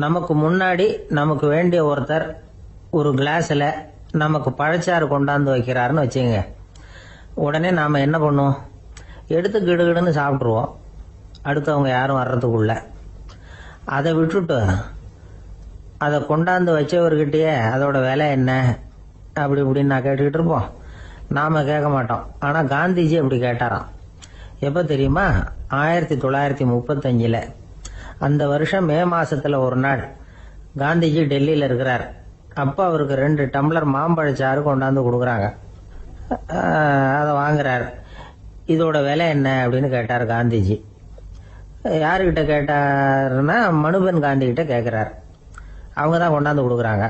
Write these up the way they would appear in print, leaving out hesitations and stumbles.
நமக்கு முன்னாடி நமக்கு வேண்டிய ஒருத்தர் ஒரு கிளாஸில் நமக்கு பழச்சாறு கொண்டாந்து வைக்கிறாருன்னு வச்சுங்க. உடனே நாம் என்ன பண்ணுவோம்? எடுத்து கிடுகிடுன்னு சாப்பிட்ருவோம், அடுத்தவங்க யாரும் வர்றதுக்குள்ள. அதை விட்டுட்டு அதை கொண்டாந்து வச்சவர்கிட்டயே அதோட விலை என்ன அப்படி இப்படின்னு நான் கேட்டுக்கிட்டு இருப்போம். நாம் கேட்க மாட்டோம். ஆனால் காந்திஜி அப்படி கேட்டாராம். எப்போ தெரியுமா? 1935. அந்த வருஷம் மே மாசத்துல ஒரு நாள் காந்திஜி டெல்லியில் இருக்கிறார். அப்போ அவருக்கு 2 டம்ளர் மாம்பழச்சாறு கொண்டாந்து கொடுக்குறாங்க. அதை வாங்குறார். இதோட விலை என்ன அப்படின்னு கேட்டார் காந்திஜி. யாருக்கிட்ட கேட்டாருன்னா மனுபென் காந்தி கிட்ட கேட்குறார். அவங்க தான் கொண்டாந்து கொடுக்குறாங்க.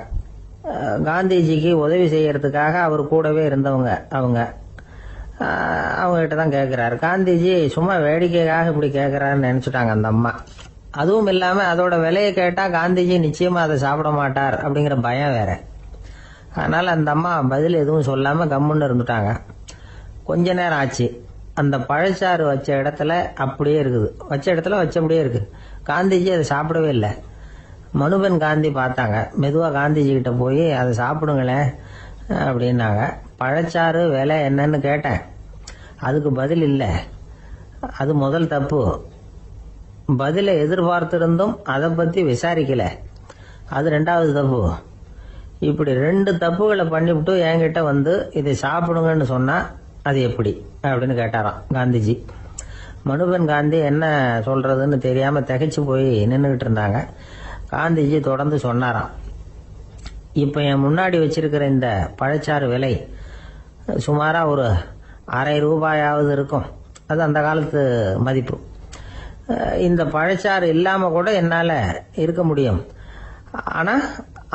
காந்திஜிக்கு உதவி செய்யறதுக்காக அவர் கூடவே இருந்தவங்க அவங்ககிட்ட தான் கேட்குறாரு. காந்திஜி சும்மா வேடிக்கைக்காக இப்படி கேட்குறாருன்னு நினச்சிட்டாங்க அந்த அம்மா. அதுவும் இல்லாமல் அதோட விலையை கேட்டால் காந்திஜி நிச்சயமாக அதை சாப்பிட மாட்டார் அப்படிங்கிற பயம் வேற. அதனால் அந்த அம்மா பதில் எதுவும் சொல்லாமல் கம்முன்னு இருந்துட்டாங்க. கொஞ்ச நேரம் ஆச்சு. அந்த பழச்சாறு வச்ச இடத்துல அப்படியே இருக்குது. வச்ச இடத்துல வச்சபடியே இருக்குது. காந்திஜி அதை சாப்பிடவே இல்லை. மனுபென் காந்தி பார்த்தாங்க. மெதுவாக காந்திஜி கிட்ட போய் அதை சாப்பிடுங்களேன் அப்படின்னாங்க. பழச்சாறு விலை என்னன்னு கேட்டேன். அதுக்கு பதில் இல்லை. அது முதல் தப்பு. பதிலை எதிர்பார்த்திருந்தும் அதை பற்றி விசாரிக்கல. அது 2வது தப்பு. இப்படி 2 தப்புகளை பண்ணிவிட்டு என்கிட்ட வந்து இதை சாப்பிடுங்கன்னு சொன்னால் அது எப்படி அப்படின்னு கேட்டாராம் காந்திஜி. மனுபென் காந்தி என்ன சொல்றதுன்னு தெரியாமல் திகைச்சு போய் நின்றுக்கிட்டு இருந்தாங்க. காந்திஜி தொடர்ந்து சொன்னாராம். இப்போ என் முன்னாடி வச்சிருக்கிற இந்த பழச்சாறு விலை சுமாராக ஒரு ₹1/2 இருக்கும். அது அந்த காலத்து மதிப்பு. இந்த பழச்சாறு இல்லாமல் கூட என்னால் இருக்க முடியும். ஆனால்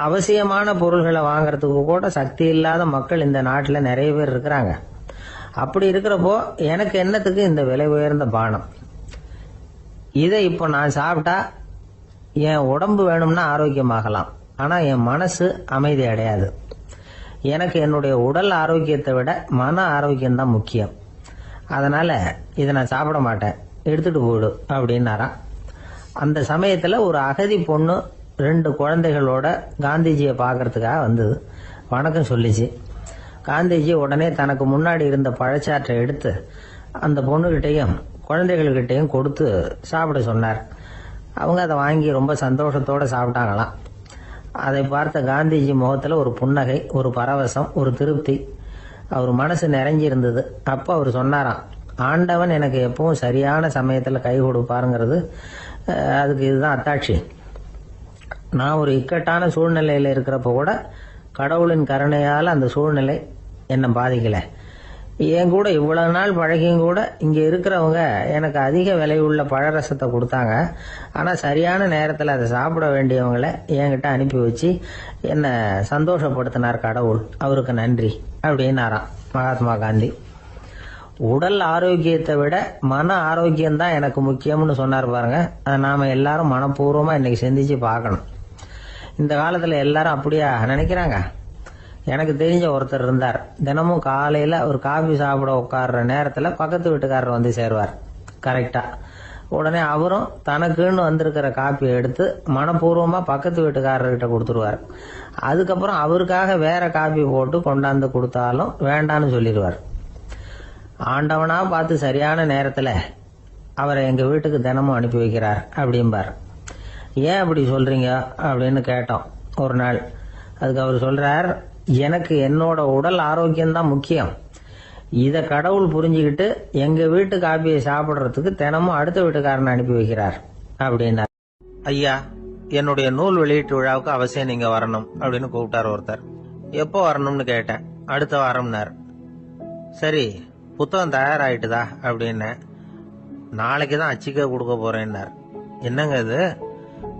அவசியமான பொருள்களை வாங்கறதுக்கு கூட சக்தி இல்லாத மக்கள் இந்த நாட்டில் நிறைய பேர் இருக்கிறாங்க. அப்படி இருக்கிறப்போ எனக்கு என்னத்துக்கு இந்த விலை உயர்ந்த பானம்? இதை இப்போ நான் சாப்பிட்டா என் உடம்பு வேணும்னா ஆரோக்கியமாகலாம், ஆனால் என் மனசு அமைதி அடையாது. எனக்கு என்னுடைய உடல் ஆரோக்கியத்தை விட மன ஆரோக்கியம்தான் முக்கியம். அதனால் இதை நான் சாப்பிட மாட்டேன், எடுத்துகிட்டு போயிடு அப்படின்னாராம். அந்த சமயத்தில் ஒரு அகதி பொண்ணு 2 குழந்தைகளோட காந்திஜியை பார்க்கறதுக்காக வந்தது. வணக்கம் சொல்லிச்சு. காந்திஜி உடனே தனக்கு முன்னாடி இருந்த பழச்சாற்றை எடுத்து அந்த பொண்ணுகிட்டையும் குழந்தைகள்கிட்டையும் கொடுத்து சாப்பிட சொன்னார். அவங்க அதை வாங்கி ரொம்ப சந்தோஷத்தோடு சாப்பிட்டாங்களாம். அதை பார்த்த காந்திஜி முகத்தில் ஒரு புன்னகை, ஒரு பரவசம், ஒரு திருப்தி. அவர் மனசு நிறைஞ்சி இருந்தது. அப்போ அவர் சொன்னாராம், ஆண்டவன் எனக்கு எப்பவும் சரியான சமயத்தில் கை கொடுப்பாருங்கிறது அதுக்கு இதுதான் அத்தாட்சி. நான் ஒரு இக்கட்டான சூழ்நிலையில் இருக்கிறப்ப கூட கடவுளின் கருணையால் அந்த சூழ்நிலை என்னை பாதிக்கலை. என் கூட இவ்வளவு நாள் பழகியும் கூட இங்கே இருக்கிறவங்க எனக்கு அதிக விலையுள்ள பழரசத்தை கொடுத்தாங்க. ஆனால் சரியான நேரத்தில் அதை சாப்பிட வேண்டியவங்களை என்கிட்ட அனுப்பி வச்சு என்னை சந்தோஷப்படுத்தினார் கடவுள். அவருக்கு நன்றி அப்படின்னாராம் மகாத்மா காந்தி. உடல் ஆரோக்கியத்தை விட மன ஆரோக்கியம்தான் எனக்கு முக்கியம்னு சொன்னார் பாருங்க. அதை நாம் எல்லாரும் மனப்பூர்வமாக இன்னைக்கு சிந்திச்சு பார்க்கணும். இந்த காலத்தில் எல்லாரும் அப்படியா நினைக்கிறாங்க? எனக்கு தெரிஞ்ச ஒருத்தர் இருந்தார். தினமும் காலையில் ஒரு காஃபி சாப்பிட உட்கார்ற நேரத்தில் பக்கத்து வீட்டுக்காரர் வந்து சேருவார் கரெக்டாக. உடனே அவரும் தனக்குன்னு வந்திருக்கிற காப்பியை எடுத்து மனப்பூர்வமாக பக்கத்து வீட்டுக்காரர்கிட்ட கொடுத்துருவார். அதுக்கப்புறம் அவருக்காக வேற காப்பி போட்டு கொண்டாந்து கொடுத்தாலும் வேண்டான்னு சொல்லிடுவார். ஆண்டவனா பார்த்து சரியான நேரத்தில் அவரை எங்கள் வீட்டுக்கு தினமும் அனுப்பி வைக்கிறார் அப்படிம்பார். ஏன் அப்படி சொல்கிறீங்க அப்படின்னு கேட்டோம் ஒரு நாள். அதுக்கு அவர் சொல்கிறார், எனக்கு என்னோட உடல் ஆரோக்கியம்தான் முக்கியம். இதை கடவுள் புரிஞ்சுக்கிட்டு எங்கள் வீட்டு காப்பியை சாப்பிட்றதுக்கு தினமும் அடுத்த வீட்டுக்காரனை அனுப்பி வைக்கிறார் அப்படின்னார். ஐயா, என்னுடைய நூல் வெளியீட்டு விழாவுக்கு அவசியம் நீங்கள் வரணும் அப்படின்னு கூப்பிட்டார் ஒருத்தர். எப்போ வரணும்னு கேட்டேன். அடுத்த வாரம்னார். சரி, புத்தகம் தயாராகிட்டுதா அப்படின்னு. நாளைக்கு தான் அச்சிக்க கொடுக்க போறேன்னார். என்னங்க இது,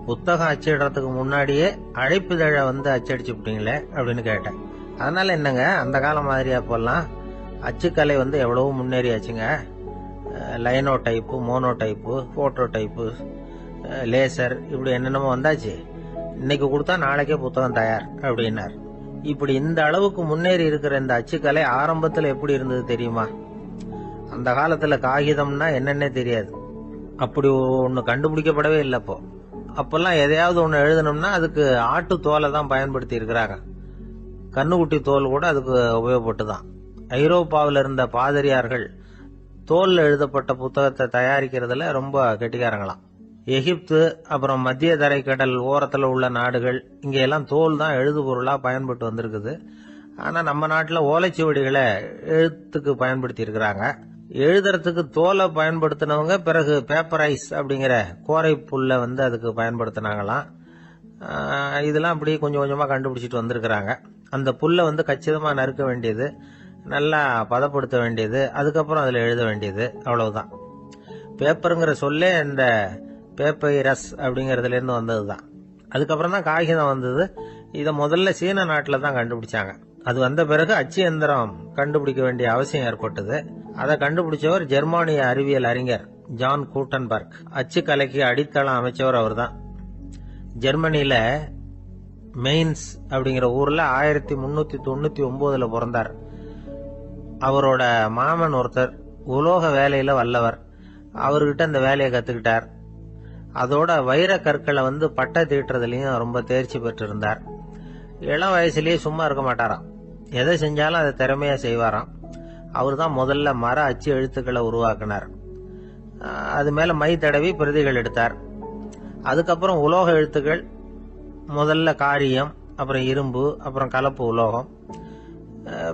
புத்தகம் அச்சிடுறதுக்கு முன்னாடியே அழைப்புதழை வந்து அச்சடிச்சு விட்டீங்களே அப்படின்னு கேட்டேன். அதனால என்னங்க, அந்த காலம் மாதிரி அப்போல்லாம் அச்சுக்கலை வந்து எவ்வளவோ முன்னேறியாச்சுங்க. Linotype, monotype, phototype, laser, இப்படி என்னென்னமோ வந்தாச்சு. இன்னைக்கு கொடுத்தா நாளைக்கே புத்தகம் தயார் அப்படின்னார். இப்படி இந்த அளவுக்கு முன்னேறி இருக்கிற இந்த அச்சுக்கலை ஆரம்பத்தில் எப்படி இருந்தது தெரியுமா? அந்த காலத்துல காகிதம்னா என்னன்னே தெரியாது. அப்படி ஒன்று கண்டுபிடிக்கப்படவே இல்லை. அப்போ அப்பெல்லாம் எதையாவது ஒண்ணு எழுதணும்னா அதுக்கு ஆட்டு தோலை தான் பயன்படுத்தி இருக்கிறாங்க. கண்ணுக்குட்டி தோல் கூட அதுக்கு உபயோகப்பட்டுதான். ஐரோப்பாவில் இருந்த பாதிரியார்கள் தோல்ல எழுதப்பட்ட புத்தகத்தை தயாரிக்கிறதுல ரொம்ப கெட்டிக்காரங்களாம். எகிப்து, அப்புறம் மத்திய தரைக்கடல் ஓரத்துல உள்ள நாடுகள், இங்க எல்லாம் தோல் தான் எழுது பொருளா பயன்பட்டு வந்திருக்குது. ஆனா நம்ம நாட்டுல ஓலைச்சுவடிகளை எழுத்துக்கு பயன்படுத்தி இருக்கிறாங்க. எழுதுறதுக்கு தோலை பயன்படுத்தினவங்க பிறகு பேப்பரைஸ் அப்படிங்கிற கோரை புல்ல அதுக்கு பயன்படுத்தினாங்களாம். இதெல்லாம் அப்படி கொஞ்சம் கொஞ்சமா கண்டுபிடிச்சிட்டு வந்திருக்கிறாங்க. அந்த புல்லை கச்சிதமா நறுக்க வேண்டியது, நல்லா பதப்படுத்த வேண்டியது, அதுக்கப்புறம் அதுல எழுத வேண்டியது, அவ்வளவுதான். பேப்பருங்கிற சொல்லே இந்த பேப்பைரஸ் அப்படிங்கறதுல இருந்து வந்ததுதான். அதுக்கப்புறம் தான் காகிதம் வந்தது. இத முதல்ல சீன நாட்டில தான் கண்டுபிடிச்சாங்க. அது வந்த பிறகு அச்சு எந்திரம் கண்டுபிடிக்க வேண்டிய அவசியம் ஏற்பட்டது. அதை கண்டுபிடிச்சவர் ஜெர்மானிய அறிவியல் அறிஞர் ஜான் கூட்டன்பர்க். அச்சு கலைக்கு அடித்தளம் அமைச்சவர் அவர் தான். ஜெர்மனியில மெயின்ஸ் அப்படிங்கிற ஊர்ல 1399 பிறந்தார். அவரோட மாமன் ஒருத்தர் உலோக வேலையில வல்லவர். அவர்கிட்ட இந்த வேலையை கத்துக்கிட்டார். அதோட வைர கற்களை பட்டை தீட்டுறதுலயும் ரொம்ப தேர்ச்சி பெற்றிருந்தார். இளம் வயசுலயே சும்மா இருக்க மாட்டாராம். எதை செஞ்சாலும் அதை திறமையா செய்வாராம். அவர் தான் முதல்ல மர அச்சு எழுத்துக்களை உருவாக்கினார். அது மேல மை தடவி பிரதிகள் எடுத்தார். அதுக்கப்புறம் உலோக எழுத்துக்கள், முதல்ல காரியம், அப்புறம் இரும்பு, அப்புறம் கலப்பு உலோகம்,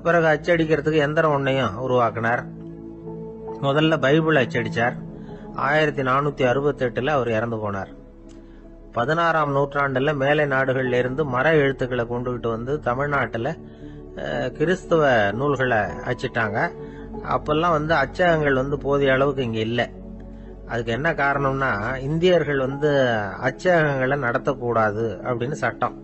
பிறகு அச்சடிக்கிறதுக்கு எந்திரம் ஒன்னையும் உருவாக்கினார். முதல்ல பைபிள் அச்சடிச்சார். 1468 அவர் இறந்து போனார். 16ஆம் நூற்றாண்டுல மேலை நாடுகள்ல இருந்து மர எழுத்துக்களை கொண்டுகிட்டு தமிழ்நாட்டுல கிறிஸ்துவ நூல்களை அச்சிட்டாங்க. அப்பெல்லாம் அச்சகங்கள் போதிய அளவுக்கு இங்க இல்ல. அதுக்கு என்ன காரணம்னா, இந்தியர்கள் அச்சகங்களை நடத்தக்கூடாது அப்படின்னு சட்டம்.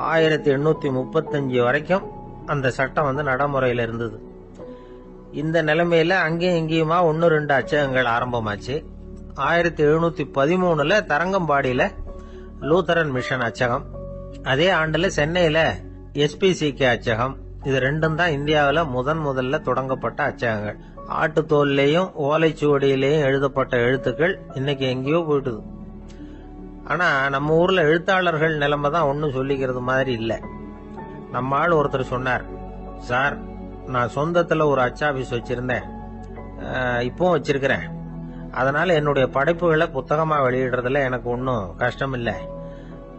1835 வரைக்கும் அந்த சட்டம் நடைமுறையில இருந்தது. இந்த நிலைமையில அங்கேயும் இங்கேயுமா 1-2 அச்சகங்கள் ஆரம்பமாச்சு. 1713 தரங்கம்பாடியில லூத்தரன் மிஷன் அச்சகம், அதே ஆண்டுல சென்னையில SPCK அச்சகம். இது ரெண்டும் தான் இந்தியாவில முதல்ல தொடங்கப்பட்ட அச்சகங்கள். ஆட்டுத்தோல்லையும் ஓலைச்சுவடியிலையும் எழுதப்பட்ட எழுத்துக்கள் இன்னைக்கு எங்கேயோ போயிட்டுது. ஆனா நம்ம ஊர்ல எழுத்தாளர்கள் நிலைமை தான் ஒன்னும் சொல்லிக்கிறது மாதிரி இல்ல. நம்ம ஆள் ஒருத்தர் சொன்னார், சார் நான் சொந்தத்துல ஒரு அச்சாபீஸ் வச்சிருந்தேன், இப்பவும் வச்சிருக்கிறேன். அதனால என்னுடைய படைப்புகளை புத்தகமா வெளியிடுறதுல எனக்கு ஒன்னும் கஷ்டம் இல்ல.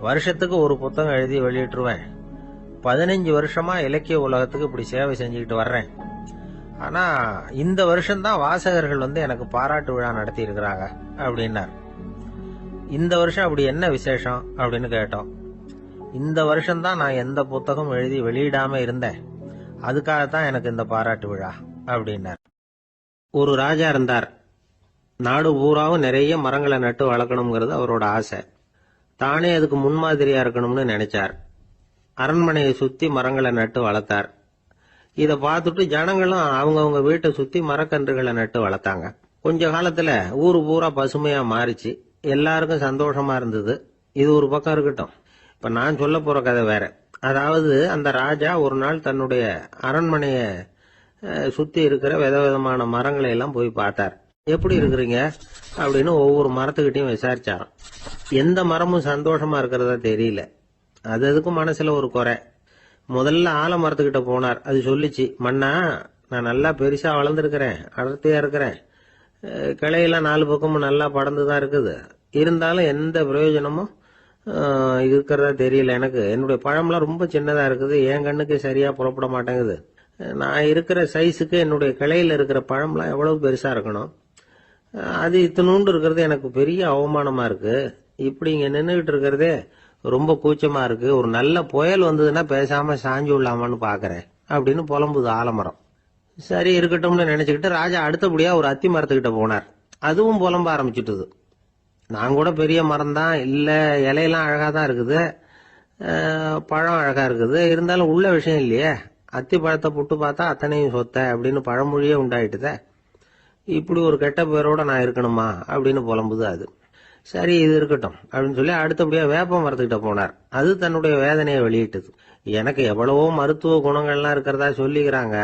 வருஷத்துக்கு ஒரு புத்தகம் எழுதி வெளியிட்டுருவேன். 15 வருஷமா இலக்கிய உலகத்துக்கு இப்படி சேவை செஞ்சுக்கிட்டு வர்றேன். ஆனா இந்த வருஷம்தான் வாசகர்கள் எனக்கு பாராட்டு விழா நடத்தி இருக்கிறாங்க அப்படின்னார். இந்த வருஷம் அப்படி என்ன விசேஷம் அப்படின்னு கேட்டோம். இந்த வருஷம்தான் நான் எந்த புத்தகம் எழுதி வெளியிடாம இருந்தேன், அதுக்காகத்தான் எனக்கு இந்த பாராட்டு விழா அப்படின்னார். ஒரு ராஜா இருந்தார். நாடு பூராவும் நிறைய மரங்களை நட்டு வளர்க்கணுங்கிறது அவரோட ஆசை. தானே அதுக்கு முன்மாதிரியா இருக்கணும்னு நினைச்சார். அரண்மனையை சுத்தி மரங்களை நட்டு வளர்த்தார். இத பார்த்துட்டு ஜனங்களும் அவங்கவுங்க வீட்டை சுத்தி மரக்கன்றுகளை நட்டு வளர்த்தாங்க. கொஞ்ச காலத்துல ஊரு பூரா பசுமையா மாறிச்சு. எல்லாருக்கும் சந்தோஷமா இருந்தது. இது ஒரு பக்கம் இருக்கட்டும். இப்ப நான் சொல்ல போற கதை வேற. அதாவது அந்த ராஜா ஒரு நாள் தன்னுடைய அரண்மனைய சுத்தி இருக்கிற விதவிதமான மரங்களை எல்லாம் போய் பார்த்தார். எப்படி இருக்கிறீங்க அப்படின்னு ஒவ்வொரு மரத்துக்கிட்டையும் விசாரிச்சாராம். எந்த மரமும் சந்தோஷமா இருக்கிறதா தெரியல. அதுக்கும் மனசுல ஒரு குறை. முதல்ல ஆலமரத்துக்கிட்ட போனார். அது சொல்லிச்சு, மண்ணா நான் நல்லா பெருசா வளர்ந்துருக்கிறேன், அடர்த்தியா இருக்கிறேன், கிளையெல்லாம் 4 பக்கமும் நல்லா படர்ந்துதான் இருக்குது, இருந்தாலும் எந்த பிரயோஜனமும் இருக்கிறதா தெரியல எனக்கு. என்னுடைய பழம்லாம் ரொம்ப சின்னதா இருக்குது, என் கண்ணுக்கு சரியா புறப்பட மாட்டேங்குது. நான் இருக்கிற சைஸுக்கு என்னுடைய கிளையில இருக்கிற பழம்லாம் எவ்வளவு பெருசா இருக்கணும், அது இத்தினூண்டு இருக்கிறது எனக்கு பெரிய அவமானமா இருக்கு. இப்படி இங்க நின்றுகிட்டு இருக்கிறதே ரொம்ப கூச்சமா இருக்கு. ஒரு நல்ல புயல் வந்ததுன்னா பேசாம சாஞ்சு விடலாமான்னு பாக்குறேன் அப்படின்னு புலம்புது ஆலமரம். சரி இருக்கட்டும்னு நினைச்சுக்கிட்டு ராஜா அடுத்தபடியா ஒரு அத்தி மரத்துக்கிட்ட போனார். அதுவும் புலம்ப ஆரம்பிச்சுட்டுது. நான் கூட பெரிய மரம் தான், இல்ல இலையெல்லாம் அழகா தான் இருக்குது, பழம் அழகா இருக்குது, இருந்தாலும் உள்ள விஷயம் இல்லையே. அத்தி பழத்தை புட்டு பார்த்தா அத்தனையும் சொத்த அப்படின்னு பழமொழியே உண்டாயிட்டுத. இப்படி ஒரு கெட்ட பேரோட நான் இருக்கணுமா அப்படின்னு புலம்புது அது. சரி இது இருக்கட்டும் அப்படின்னு சொல்லி அடுத்தபடியா வேப்ப மரத்துக்கிட்ட போனார். அது தன்னுடைய வேதனையை வெளியிட்டது. எனக்கு எவ்வளவோ மருத்துவ குணங்கள்லாம் இருக்கிறதா சொல்லிக்கிறாங்க,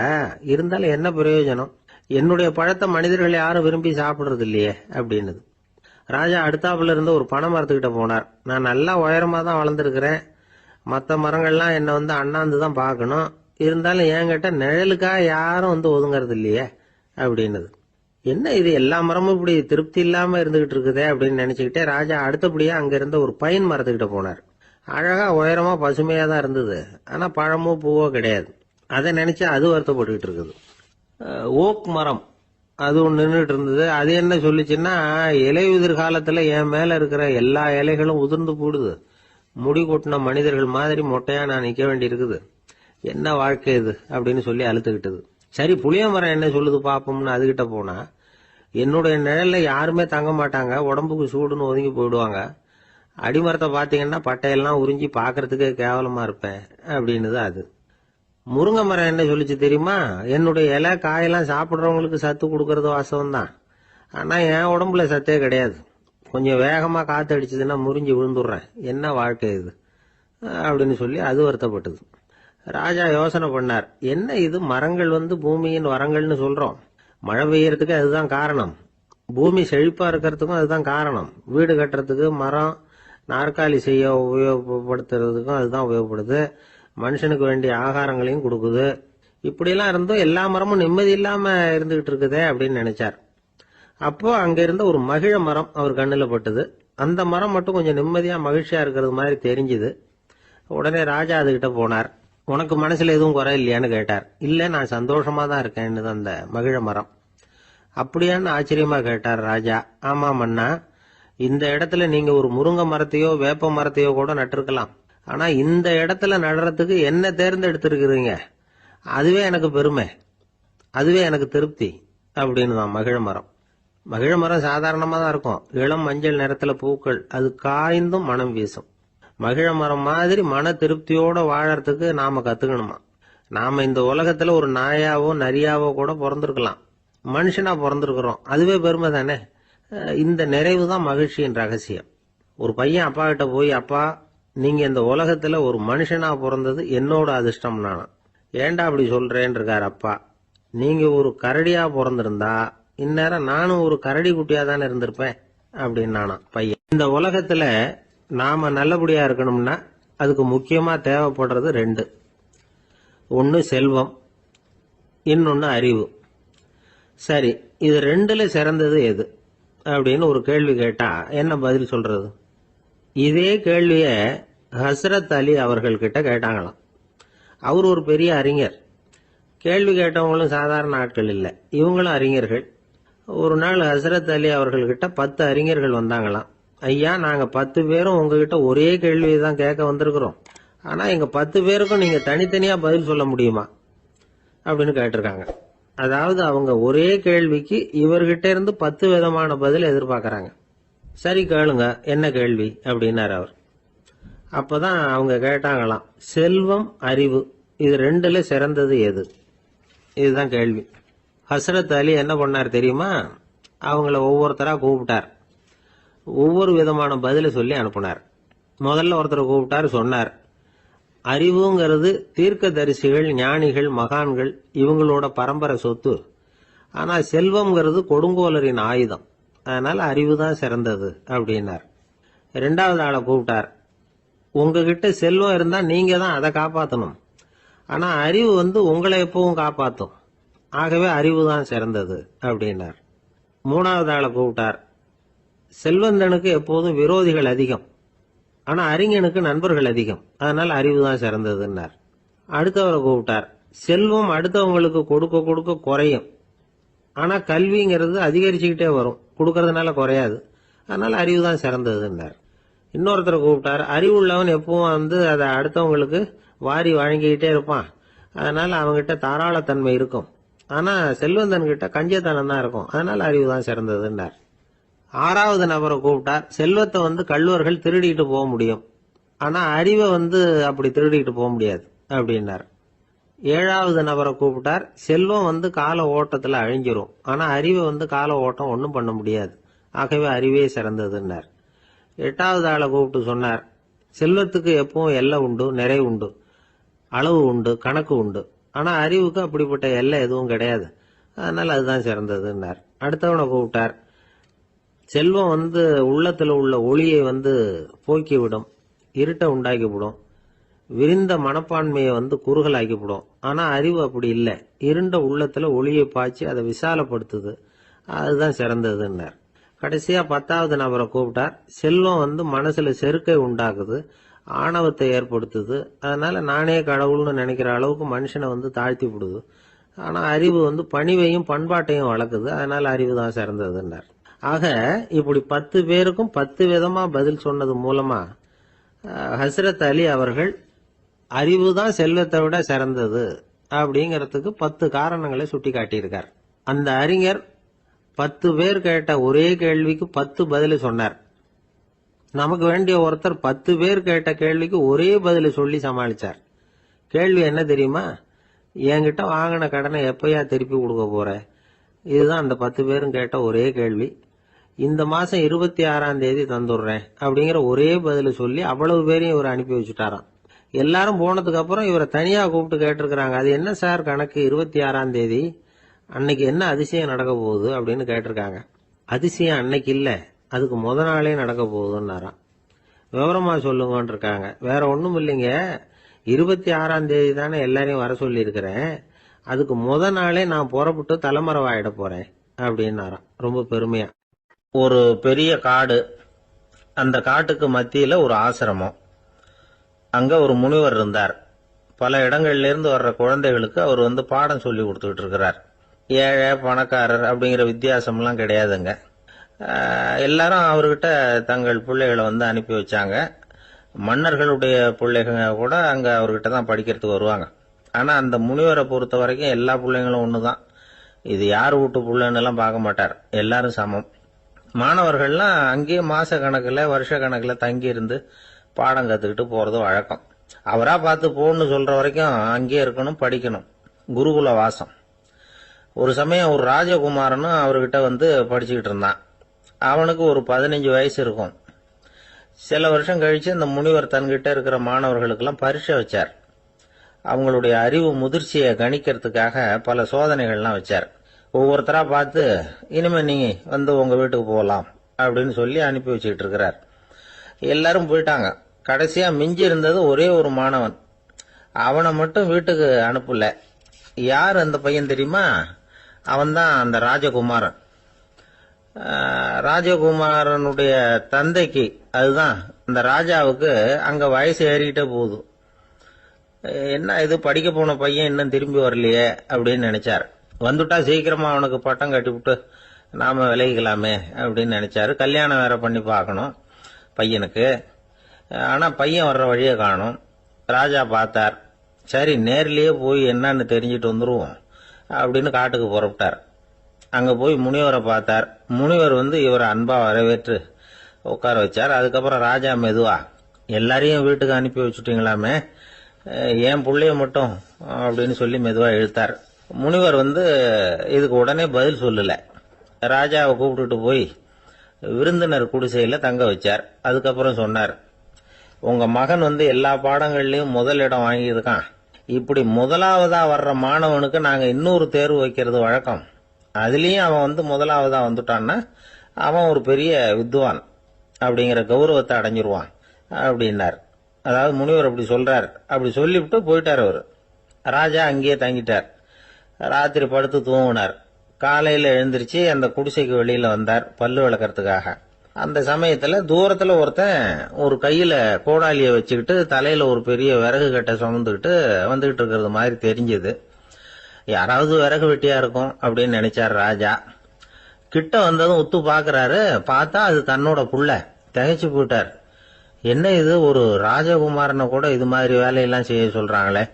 இருந்தாலும் என்ன பிரயோஜனம், என்னுடைய பழத்தை மனிதர்கள் யாரும் விரும்பி சாப்பிடுறது இல்லையே அப்படின்னுது. ராஜா அடுத்தாப்புல இருந்து ஒரு பனை மரத்துக்கிட்ட போனார். நான் நல்லா உயரமா தான் வளர்ந்துருக்கிறேன், மற்ற மரங்கள்லாம் என்னை வந்து அண்ணாந்து தான் பார்க்கணும், இருந்தாலும் என்கிட்ட நிழலுக்காக யாரும் வந்து ஒதுங்கறது இல்லையே அப்படின்னது. என்ன இது எல்லா மரமும் இப்படி திருப்தி இல்லாம இருந்துகிட்டு இருக்குதே அப்படின்னு நினைச்சுக்கிட்டே ராஜா அடுத்தபடியா அங்க இருந்த ஒரு பைன் மரத்துக்கிட்ட போனார். அழகா உயரமா பசுமையா தான் இருந்தது, ஆனா பழமோ பூவோ கிடையாது. அதை நினைச்சு அது வருத்தப்பட்டுக்கிட்டு இருக்குது. ஓக் மரம் அது ஒன்று நின்றுட்டு இருந்தது. அது என்ன சொல்லிச்சுன்னா, இலையுதிர் காலத்துல என் மேல இருக்கிற எல்லா இலைகளும் உதிர்ந்து போடுது, முடி கொட்டின மனிதர்கள் மாதிரி மொட்டையா நான் நிக்க வேண்டி இருக்குது, என்ன வாழ்க்கை இது அப்படின்னு சொல்லி அழுத்துக்கிட்டது. சரி, புளிய மரம் என்ன சொல்லுது பாப்போம்னு அதுகிட்ட போனா, என்னுடைய நிழல்ல யாருமே தங்க மாட்டாங்க, உடம்புக்கு சூடுன்னு ஒதுங்கி போயிடுவாங்க, அடிமரத்தை பாத்தீங்கன்னா பட்டையெல்லாம் உறிஞ்சி பாக்குறதுக்கே கேவலமா இருப்பேன் அப்படின்னுது அது. முருங்கை மரம் என்ன சொல்லிச்சு தெரியுமா, என்னுடைய இலை காயெல்லாம் சாப்பிட்றவங்களுக்கு சத்து கொடுக்கறது வாசம் தான், ஆனா என் உடம்புல சத்தே கிடையாது, கொஞ்சம் வேகமா காத்து அடிச்சதுன்னா முறிஞ்சு விழுந்துடுறேன், என்ன வாழ்க்கை இது அப்படின்னு சொல்லி அது வருத்தப்பட்டது. ராஜா யோசனை பண்ணார், என்ன இது மரங்கள் வந்து பூமியின் வரங்கள்னு சொல்றோம், மழை பெய்யறதுக்கு அதுதான் காரணம், பூமி செழிப்பா இருக்கிறதுக்கும் அதுதான் காரணம், வீடு கட்டுறதுக்கு மரம், நாற்காலி செய்ய உபயோகப்படுத்துறதுக்கும் அதுதான் உபயோகப்படுது, மனுஷனுக்கு வேண்டிய ஆகாரங்களையும் கொடுக்குது, இப்படியெல்லாம் இருந்தும் எல்லா மரமும் நிம்மதி இல்லாம இருந்துகிட்டு இருக்குதே அப்படின்னு நினைச்சார். அப்போ அங்க இருந்த ஒரு மகிழ மரம் அவர் கண்ணுல பட்டது. அந்த மரம் மட்டும் கொஞ்சம் நிம்மதியா மகிழ்ச்சியா இருக்கிறது மாதிரி தெரிஞ்சுது. உடனே ராஜா அதுகிட்ட போனார். உனக்கு மனசுல எதுவும் குறை இல்லையான்னு கேட்டார். இல்ல, நான் சந்தோஷமா தான் இருக்கேன்னு அந்த மகிழ மரம். அப்படியான்னு ஆச்சரியமா கேட்டார் ராஜா. ஆமா மன்னா, இந்த இடத்துல நீங்க ஒரு முருங்கை மரத்தையோ வேப்ப மரத்தையோ கூட நட்டிருக்கலாம், ஆனா இந்த இடத்துல நடுறதுக்கு என்ன தேர்ந்தெடுத்திருக்கிறீங்க, அதுவே எனக்கு பெருமை, அதுவே எனக்கு திருப்தி அப்படின்னு தான் மகிழ மரம். மகிழ மரம் சாதாரணமா தான் இருக்கும், இளம் மஞ்சள் நிறத்துல பூக்கள், அது காய்ந்தும் மனம் வீசும். மகிழ மரம் மாதிரி மன திருப்தியோட வாழறதுக்கு நாம கத்துக்கணுமா. நாம இந்த உலகத்துல ஒரு நாயாவோ நரியாவோ கூட பிறந்திருக்கலாம், மனுஷனா பிறந்திருக்கிறோம், அதுவே பெருமை தானே. இந்த நிறைவு தான் மகிழ்ச்சியின் ரகசியம். ஒரு பையன் அப்பா கிட்ட போய், அப்பா நீங்க இந்த உலகத்துல ஒரு மனுஷனா பிறந்தது என்னோட அதிர்ஷ்டம் நானா. ஏண்டா அப்படி சொல்றேன்னு இருக்காரு அப்பா. நீங்க ஒரு கரடியா பிறந்திருந்தா இந்நேரம் நானும் ஒரு கரடி குட்டியா தானே இருந்திருப்பேன் அப்படின்னு நானா பையன். இந்த உலகத்துல நாம நல்லபடியா இருக்கணும்னா அதுக்கு முக்கியமா தேவைப்படுறது ரெண்டு, ஒன்னு செல்வம், இன்னொன்னு அறிவு. சரி, இது ரெண்டுல சிறந்தது எது அப்படின்னு ஒரு கேள்வி கேட்டா என்ன பதில் சொல்றது? இதே கேள்விய ஹஸ்ரத் அலி அவர்கள் கிட்ட கேட்டாங்களாம். அவர் ஒரு பெரிய அறிஞர். கேள்வி கேட்டவங்களும் சாதாரண ஆட்கள் இல்லை, இவங்களும் அறிஞர்கள். ஒரு நாள் ஹஸ்ரத் அலி அவர்கள்கிட்ட 10 அறிஞர்கள் வந்தாங்களாம். ஐயா, நாங்க 10 பேரும் உங்ககிட்ட ஒரே கேள்வியை தான் கேட்க வந்திருக்கிறோம், ஆனா எங்க 10 பேருக்கும் நீங்க தனித்தனியா பதில் சொல்ல முடியுமா அப்படின்னு கேட்டிருக்காங்க. அதாவது அவங்க ஒரே கேள்விக்கு இவர்கிட்ட இருந்து 10 விதமான பதில் எதிர்பார்க்கறாங்க. சரி கேளுங்க, என்ன கேள்வி அப்படின்னாரு அவர். அப்பதான் அவங்க கேட்டாங்களாம், செல்வம் அறிவு இது ரெண்டுல சிறந்தது எது, இதுதான் கேள்வி. ஹஸ்ரத் அலி என்ன பண்ணார் தெரியுமா, அவங்கள ஒவ்வொருத்தரா கூப்பிட்டார், ஒவ்வொரு விதமான பதில சொல்லி அனுப்புனார். முதல்ல ஒருத்தரை கூப்பிட்டார், சொன்னார், அறிவுங்கிறது தீர்க்கதரிசிகள், ஞானிகள், மகான்கள் இவங்களோட பரம்பரை சொத்து, ஆனா செல்வம்ங்கிறது கொடுங்கோலரின் ஆயுதம், அதனால அறிவு தான் சிறந்தது அப்படின்னார். 2வது ஆளை கூப்பிட்டார், உங்ககிட்ட செல்வம் இருந்தா நீங்க தான் அதை காப்பாற்றணும், ஆனா அறிவு வந்து உங்களை எப்பவும் காப்பாற்றும், ஆகவே அறிவு தான் சிறந்தது அப்படின்னார். 3வது ஆளை கூப்பிட்டார், செல்வந்தனுக்கு எப்போதும் விரோதிகள் அதிகம், ஆனா அறிஞனுக்கு நண்பர்கள் அதிகம், அதனால அறிவு தான் சிறந்ததுன்னார். அடுத்தவரை கூப்பிட்டார், செல்வம் அடுத்தவங்களுக்கு கொடுக்க கொடுக்க குறையும், ஆனா கல்விங்கிறது அதிகரிச்சுக்கிட்டே வரும், கொடுக்கறதுனால குறையாது, அதனால அறிவு தான் சிறந்ததுன்னார். இன்னொருத்தரை கூப்பிட்டார், அறிவுள்ளவன் எப்பவும் வந்து அதை அடுத்தவங்களுக்கு வாரி வழங்கிக்கிட்டே இருப்பான், அதனால அவங்ககிட்ட தாராளத்தன்மை இருக்கும், ஆனா செல்வந்தன் கிட்ட கஞ்சத்தனம் தான் இருக்கும், அதனால அறிவு தான் சிறந்ததுன்னார். 6வது நபரை கூப்பிட்டார், செல்வத்தை வந்து கள்வர்கள் திருடிட்டு போக முடியும், ஆனா அறிவை வந்து அப்படி திருடிட்டு போக முடியாது அப்படின்னார். 7வது நபரை கூப்பிட்டார், செல்வம் வந்து கால ஓட்டத்துல அழிஞ்சிரும், ஆனா அறிவை வந்து கால ஓட்டம் ஒன்றும் பண்ண முடியாது, ஆகவே அறிவே சிறந்ததுன்னார். 8வது ஆளை கூப்பிட்டு சொன்னார், செல்வத்துக்கு எப்பவும் எல்லை உண்டு, நிறைவு உண்டு, அளவு உண்டு, கணக்கு உண்டு, ஆனா அறிவுக்கு அப்படிப்பட்ட எல்லை எதுவும் கிடையாது, அதனால அதுதான் சிறந்ததுன்னார். அடுத்தவனை கூப்பிட்டார், செல்வம் உள்ளத்துல உள்ள ஒளியை போக்கிவிடும், இருட்டை உண்டாக்கிவிடும், விரிந்த மனப்பான்மையை குறுகலாக்கிவிடும். ஆனா அறிவு அப்படி இல்லை, இருண்ட உள்ளத்துல ஒளியை பாய்ச்சி அதை விசாலப்படுத்துது, அதுதான் சிறந்ததுன்னார். கடைசியா 10வது நபரை கூப்பிட்டார். செல்வம் மனசுல செருக்கை உண்டாக்குது, ஆணவத்தை ஏற்படுத்துது, அதனால நானே கடவுள்னு நினைக்கிற அளவுக்கு மனுஷனை தாழ்த்தி விடுது. ஆனா அறிவு பணிவையும் பண்பாட்டையும் வளர்க்குது, அதனால அறிவு தான் சிறந்ததுன்னார். ஆக இப்படி 10 பேருக்கும் 10 விதமா பதில் சொன்னது மூலமா ஹஸ்ரத் அலி அவர்கள் அறிவு தான் செல்வத்தை விட சிறந்தது அப்படிங்கறதுக்கு 10 காரணங்களை சுட்டி காட்டியிருக்கார். அந்த அறிஞர் 10 பேர் கேட்ட ஒரே கேள்விக்கு 10 பதில சொன்னார். நமக்கு வேண்டிய ஒருத்தர் 10 பேர் கேட்ட கேள்விக்கு ஒரே பதில சொல்லி சமாளிச்சார். கேள்வி என்ன தெரியுமா? என்கிட்ட வாங்கின கடனை எப்பயா திருப்பி கொடுக்க போற? இதுதான் அந்த 10 பேரும் கேட்ட ஒரே கேள்வி. இந்த மாசம் 26ஆம் தேதி தந்துடுறேன் அப்படிங்கிற ஒரே பதில சொல்லி அவ்வளவு பேரையும் இவர் அனுப்பி வச்சுட்டாராம். எல்லாரும் போனதுக்கு அப்புறம் இவரை தனியா கூப்பிட்டு கேட்டிருக்கிறாங்க, அது என்ன சார் கணக்கு 26ஆம் தேதி, அன்னைக்கு என்ன அதிசயம் நடக்க போகுது அப்படின்னு கேட்டிருக்காங்க. அதிசயம் அன்னைக்கு இல்ல, அதுக்கு முத நாளே நடக்க போகுதுன்னாராம். விவரமா சொல்லுங்கன்னு இருக்காங்க. வேற ஒண்ணும் இல்லைங்க, 26ஆம் தேதி தானே எல்லாரையும் வர சொல்லி இருக்கிறேன், அதுக்கு முத நாளே நான் புறப்பட்டு தலைமறைவாயிட போறேன் அப்படின்னாராம் ரொம்ப பெருமையா. ஒரு பெரிய காடு, அந்த காட்டுக்கு மத்தியில ஒரு ஆசிரமம். அங்க ஒரு முனிவர் இருந்தார். பல இடங்கள்ல இருந்து வர்ற குழந்தைகளுக்கு அவர் பாடம் சொல்லி கொடுத்துட்டு இருக்கிறார். ஏழை பணக்காரர் அப்படிங்கிற வித்தியாசம் எல்லாம் கிடையாதுங்க. எல்லாரும் அவர்கிட்ட தங்கள் பிள்ளைகளை அனுப்பி வச்சாங்க. மன்னர்களுடைய பிள்ளைங்க கூட அங்க அவர்கிட்ட தான் படிக்கிறதுக்கு வருவாங்க. ஆனா அந்த முனிவரை பொறுத்த வரைக்கும் எல்லா பிள்ளைங்களும் ஒண்ணுதான். இது யார் வீட்டு பிள்ளைன்னு எல்லாம் பார்க்க மாட்டார், எல்லாரும் சமம். மாணவர்கள்லாம் அங்கேயே மாச கணக்குல வருஷ கணக்குல தங்கி இருந்து பாடம் கத்துக்கிட்டு போறது வழக்கம். அவரா பார்த்து போன்னு சொல்ற வரைக்கும் அங்கேயே இருக்கணும், படிக்கணும், குருகுல வாசம். ஒரு சமயம் ஒரு ராஜகுமாரனும் அவர்கிட்ட படிச்சுக்கிட்டு இருந்தான். அவனுக்கு ஒரு 15 வயசு இருக்கும். சில வருஷம் கழிச்சு அந்த முனிவர் தன்கிட்ட இருக்கிற மாணவர்களுக்கெல்லாம் பரீட்சை வச்சார். அவங்களுடைய அறிவு முதிர்ச்சியை கணிக்கிறதுக்காக பல சோதனைகள்லாம் வச்சார். ஒவ்வொருத்தரா பார்த்து இனிமே நீங்க உங்க வீட்டுக்கு போகலாம் அப்படின்னு சொல்லி அனுப்பி வச்சுக்கிட்டு இருக்கிறார். எல்லாரும் போயிட்டாங்க. கடைசியா மிஞ்சி இருந்தது ஒரே ஒரு மாணவன். அவனை மட்டும் வீட்டுக்கு அனுப்பல. யார் அந்த பையன் தெரியுமா? அவன்தான் அந்த ராஜகுமாரன். ராஜகுமாரனுடைய தந்தைக்கு, அதுதான் இந்த ராஜாவுக்கு, அங்க வயசு ஏறிக்கிட்டே போகுது. என்ன இது, படிக்க போன பையன் இன்னும் திரும்பி வரலையே அப்படின்னு நினைச்சார். வந்துட்டா சீக்கிரமா அவனுக்கு பட்டம் கட்டிவிட்டு நாம விலகிக்கலாமே அப்படின்னு நினைச்சாரு. கல்யாணம் வேற பண்ணி பார்க்கணும் பையனுக்கு. ஆனா பையன் வர்ற வழியை காணும். ராஜா பார்த்தார். சரி நேர்லயே போய் என்னன்னு தெரிஞ்சிட்டு வந்துருவோம் அப்படின்னு காட்டுக்கு புறப்பட்டார். அங்க போய் முனிவரை பார்த்தார். முனிவர் இவரை அன்பா வரவேற்று உட்கார வச்சார். அதுக்கப்புறம் ராஜா மெதுவா, எல்லாரையும் வீட்டுக்கு அனுப்பி வச்சுட்டீங்களாமே, என் பிள்ளைய மட்டும் அப்படின்னு சொல்லி மெதுவா இழுத்தார். முனிவர் இதுக்கு உடனே பதில் சொல்லல. ராஜாவை கூப்பிட்டுட்டு போய் விருந்தினர் குடிசையில தங்க வச்சார். அதுக்கப்புறம் சொன்னார், உங்க மகன் எல்லா பாடங்கள்லயும் முதல் இடம் வாங்கியிருக்கான். இப்படி முதலாவதா வர்ற மாணவனுக்கு நாங்க இன்னொரு தேர்வு வைக்கிறது வழக்கம். அதுலயும் அவன் முதலாவதா வந்துட்டான்னா அவன் ஒரு பெரிய வித்வான் அப்படிங்கிற கௌரவத்தை அடைஞ்சிருவான் அப்படின்னார். அதாவது முனிவர் அப்படி சொல்றார். அப்படி சொல்லிவிட்டு போயிட்டார் அவரு. ராஜா அங்கேயே தங்கிட்டார். ராத்திரி படுத்து தூங்கினார். காலையில எழுந்திருச்சு அந்த குடிசைக்கு வெளியில வந்தார் பல்லு விளக்கறதுக்காக. அந்த சமயத்துல தூரத்துல ஒருத்தன் ஒரு கையில கோடாலிய வச்சுக்கிட்டு தலையில ஒரு பெரிய விறகு கட்டை சுமந்துக்கிட்டு வந்துகிட்டு இருக்கிறது மாதிரி தெரிஞ்சது. யாராவது விறகு வெட்டியா இருக்கும் அப்படின்னு நினைச்சார் ராஜா. கிட்ட வந்ததும் உத்து பாக்குறாரு. பார்த்தா அது தன்னோட புள்ள. திகைச்சு போயிட்டார். என்ன இது, ஒரு ராஜகுமாரனை கூட இது மாதிரி வேலையெல்லாம் செய்ய சொல்றாங்களே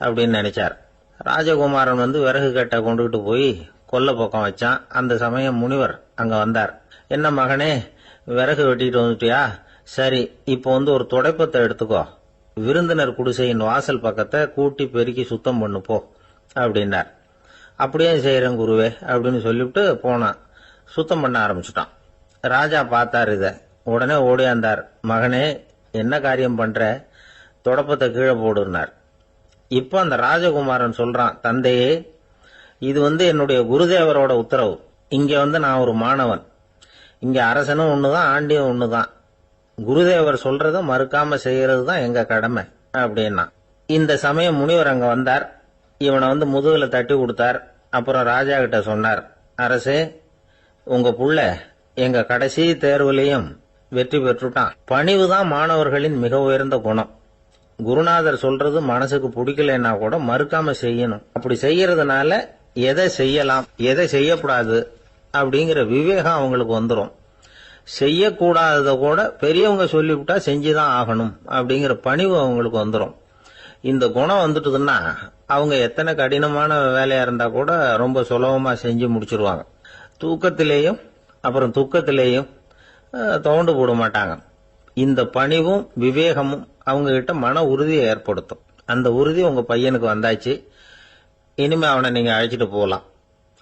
அப்படின்னு நினைச்சார். ராஜகுமாரன் விறகு கட்டை கொண்டுகிட்டு போய் கொல்லை பக்கம் வச்சான். அந்த சமயம் முனிவர் அங்க வந்தார். என்ன மகனே, விறகு வெட்டிட்டு வந்துட்டியா? சரி, இப்போ ஒரு துடைப்பத்தை எடுத்துக்கோ, விருந்தினர் குடிசையின் வாசல் பக்கத்தை கூட்டி பெருக்கி சுத்தம் பண்ணு போ அப்படின்னார். அப்படியே செய்யறேன் குருவே அப்படின்னு சொல்லிவிட்டு போனான். சுத்தம் பண்ண ஆரம்பிச்சுட்டான். ராஜா பார்த்தார் இத. உடனே ஓடியாந்தார். மகனே, என்ன காரியம் பண்ற? துடப்பத்தை கீழே போடுனார். இப்ப அந்த ராஜகுமாரன் சொல்றான், தந்தையே, இது என்னுடைய குருதேவரோட உத்தரவு. இங்க நான் ஒரு மாணவன். இங்க அரசனும் ஒண்ணுதான், ஆண்டியும் ஒண்ணுதான். குருதேவர் சொல்றத மறுக்காம செய்யறது தான் எங்க கடமை அப்படின்னா. இந்த சமயம் முனிவர் அங்க வந்தார். இவனை முதுகுல தட்டி கொடுத்தார். அப்புறம் ராஜா கிட்ட சொன்னார், அரசே, உங்க புள்ள எங்க கடைசி தேர்வுலையும் வெற்றி பெற்றுட்டான். பணிவுதான் மாணவர்களின் மிக உயர்ந்த குணம். குருநாதர் சொல்றது மனசுக்கு பிடிக்கலன்னா கூட மறுக்காம செய்யணும். அப்படி செய்யறதுனால எதை செய்யலாம், எதை செய்யக்கூடாது அப்படிங்கிற விவேகம் அவங்களுக்கு வந்துடும். செய்யக்கூடாதத கூட பெரியவங்க சொல்லிவிட்டா செஞ்சுதான் ஆகணும் அப்படிங்கிற பணிவு அவங்களுக்கு வந்துடும். இந்த குணம் வந்துட்டுதுன்னா அவங்க எத்தனை கடினமான வேலையா இருந்தா கூட ரொம்ப சுலபமா செஞ்சு முடிச்சிருவாங்க. தூக்கத்திலேயும் அப்புறம் துக்கத்திலேயும் தோண்டு போட மாட்டாங்க. இந்த பணிவும் விவேகமும் அவங்க கிட்ட மன உறுதியை ஏற்படுத்தும். அந்த உறுதி உங்க பையனுக்கு வந்தாச்சு. இனிமே அவனை நீங்க அழைச்சிட்டு போகலாம்.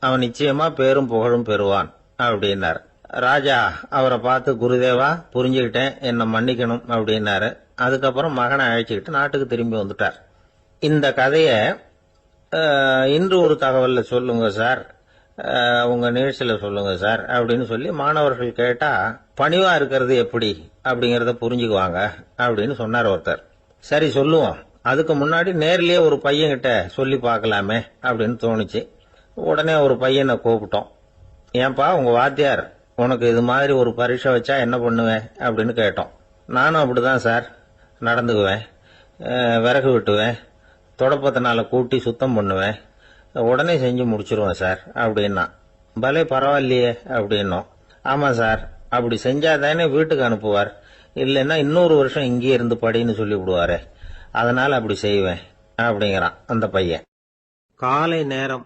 அவன் நிச்சயமா பேரும் புகழும் பெறுவான் அப்படின்னாரு. ராஜா அவரை பார்த்து, குருதேவா, புரிஞ்சுக்கிட்டேன், என்னை மன்னிக்கணும் அப்படின்னாரு. அதுக்கப்புறம் மகனை அழைச்சிக்கிட்டு நாட்டுக்கு திரும்பி வந்துட்டார். இந்த கதைய இன்று ஒரு தகவல்ல சொல்லுங்க சார், உங்க நிகழ்ச்சியில சொல்லுங்க சார் அப்படின்னு சொல்லி மாணவர்கள் கேட்டா பணிவா இருக்கிறது எப்படி அப்படிங்கறத புரிஞ்சுக்குவாங்க அப்படின்னு சொன்னார் ஒருத்தர். சரி சொல்லுவோம், அதுக்கு முன்னாடி நேர்லயே ஒரு பையன்கிட்ட சொல்லி பார்க்கலாமே அப்படின்னு தோணுச்சு. உடனே ஒரு பையனை கூப்பிட்டோம். ஏன்பா, உங்க வாத்தியார் உனக்கு இது மாதிரி ஒரு பரீட்சை வச்சா என்ன பண்ணுவேன் அப்படின்னு கேட்டோம். நானும் அப்படிதான் சார் நடந்துக்குவேன், விறகு வெட்டுவேன், தொடப்பத்தினால கூட்டி சுத்தம் பண்ணுவேன், உடனே செஞ்சு முடிச்சிருவேன் சார் அப்படின்னா. பலே பரவாயில்லையே அப்படின்னோம். ஆமா சார், அப்படி செஞ்சாதானே வீட்டுக்கு அனுப்புவார், இல்லைன்னா இன்னொரு வருஷம் இங்கே இருந்து படின்னு சொல்லி விடுவாரு, அதனால அப்படி செய்வேன் அப்படிங்கிறான் அந்த பையன். காலை நேரம்,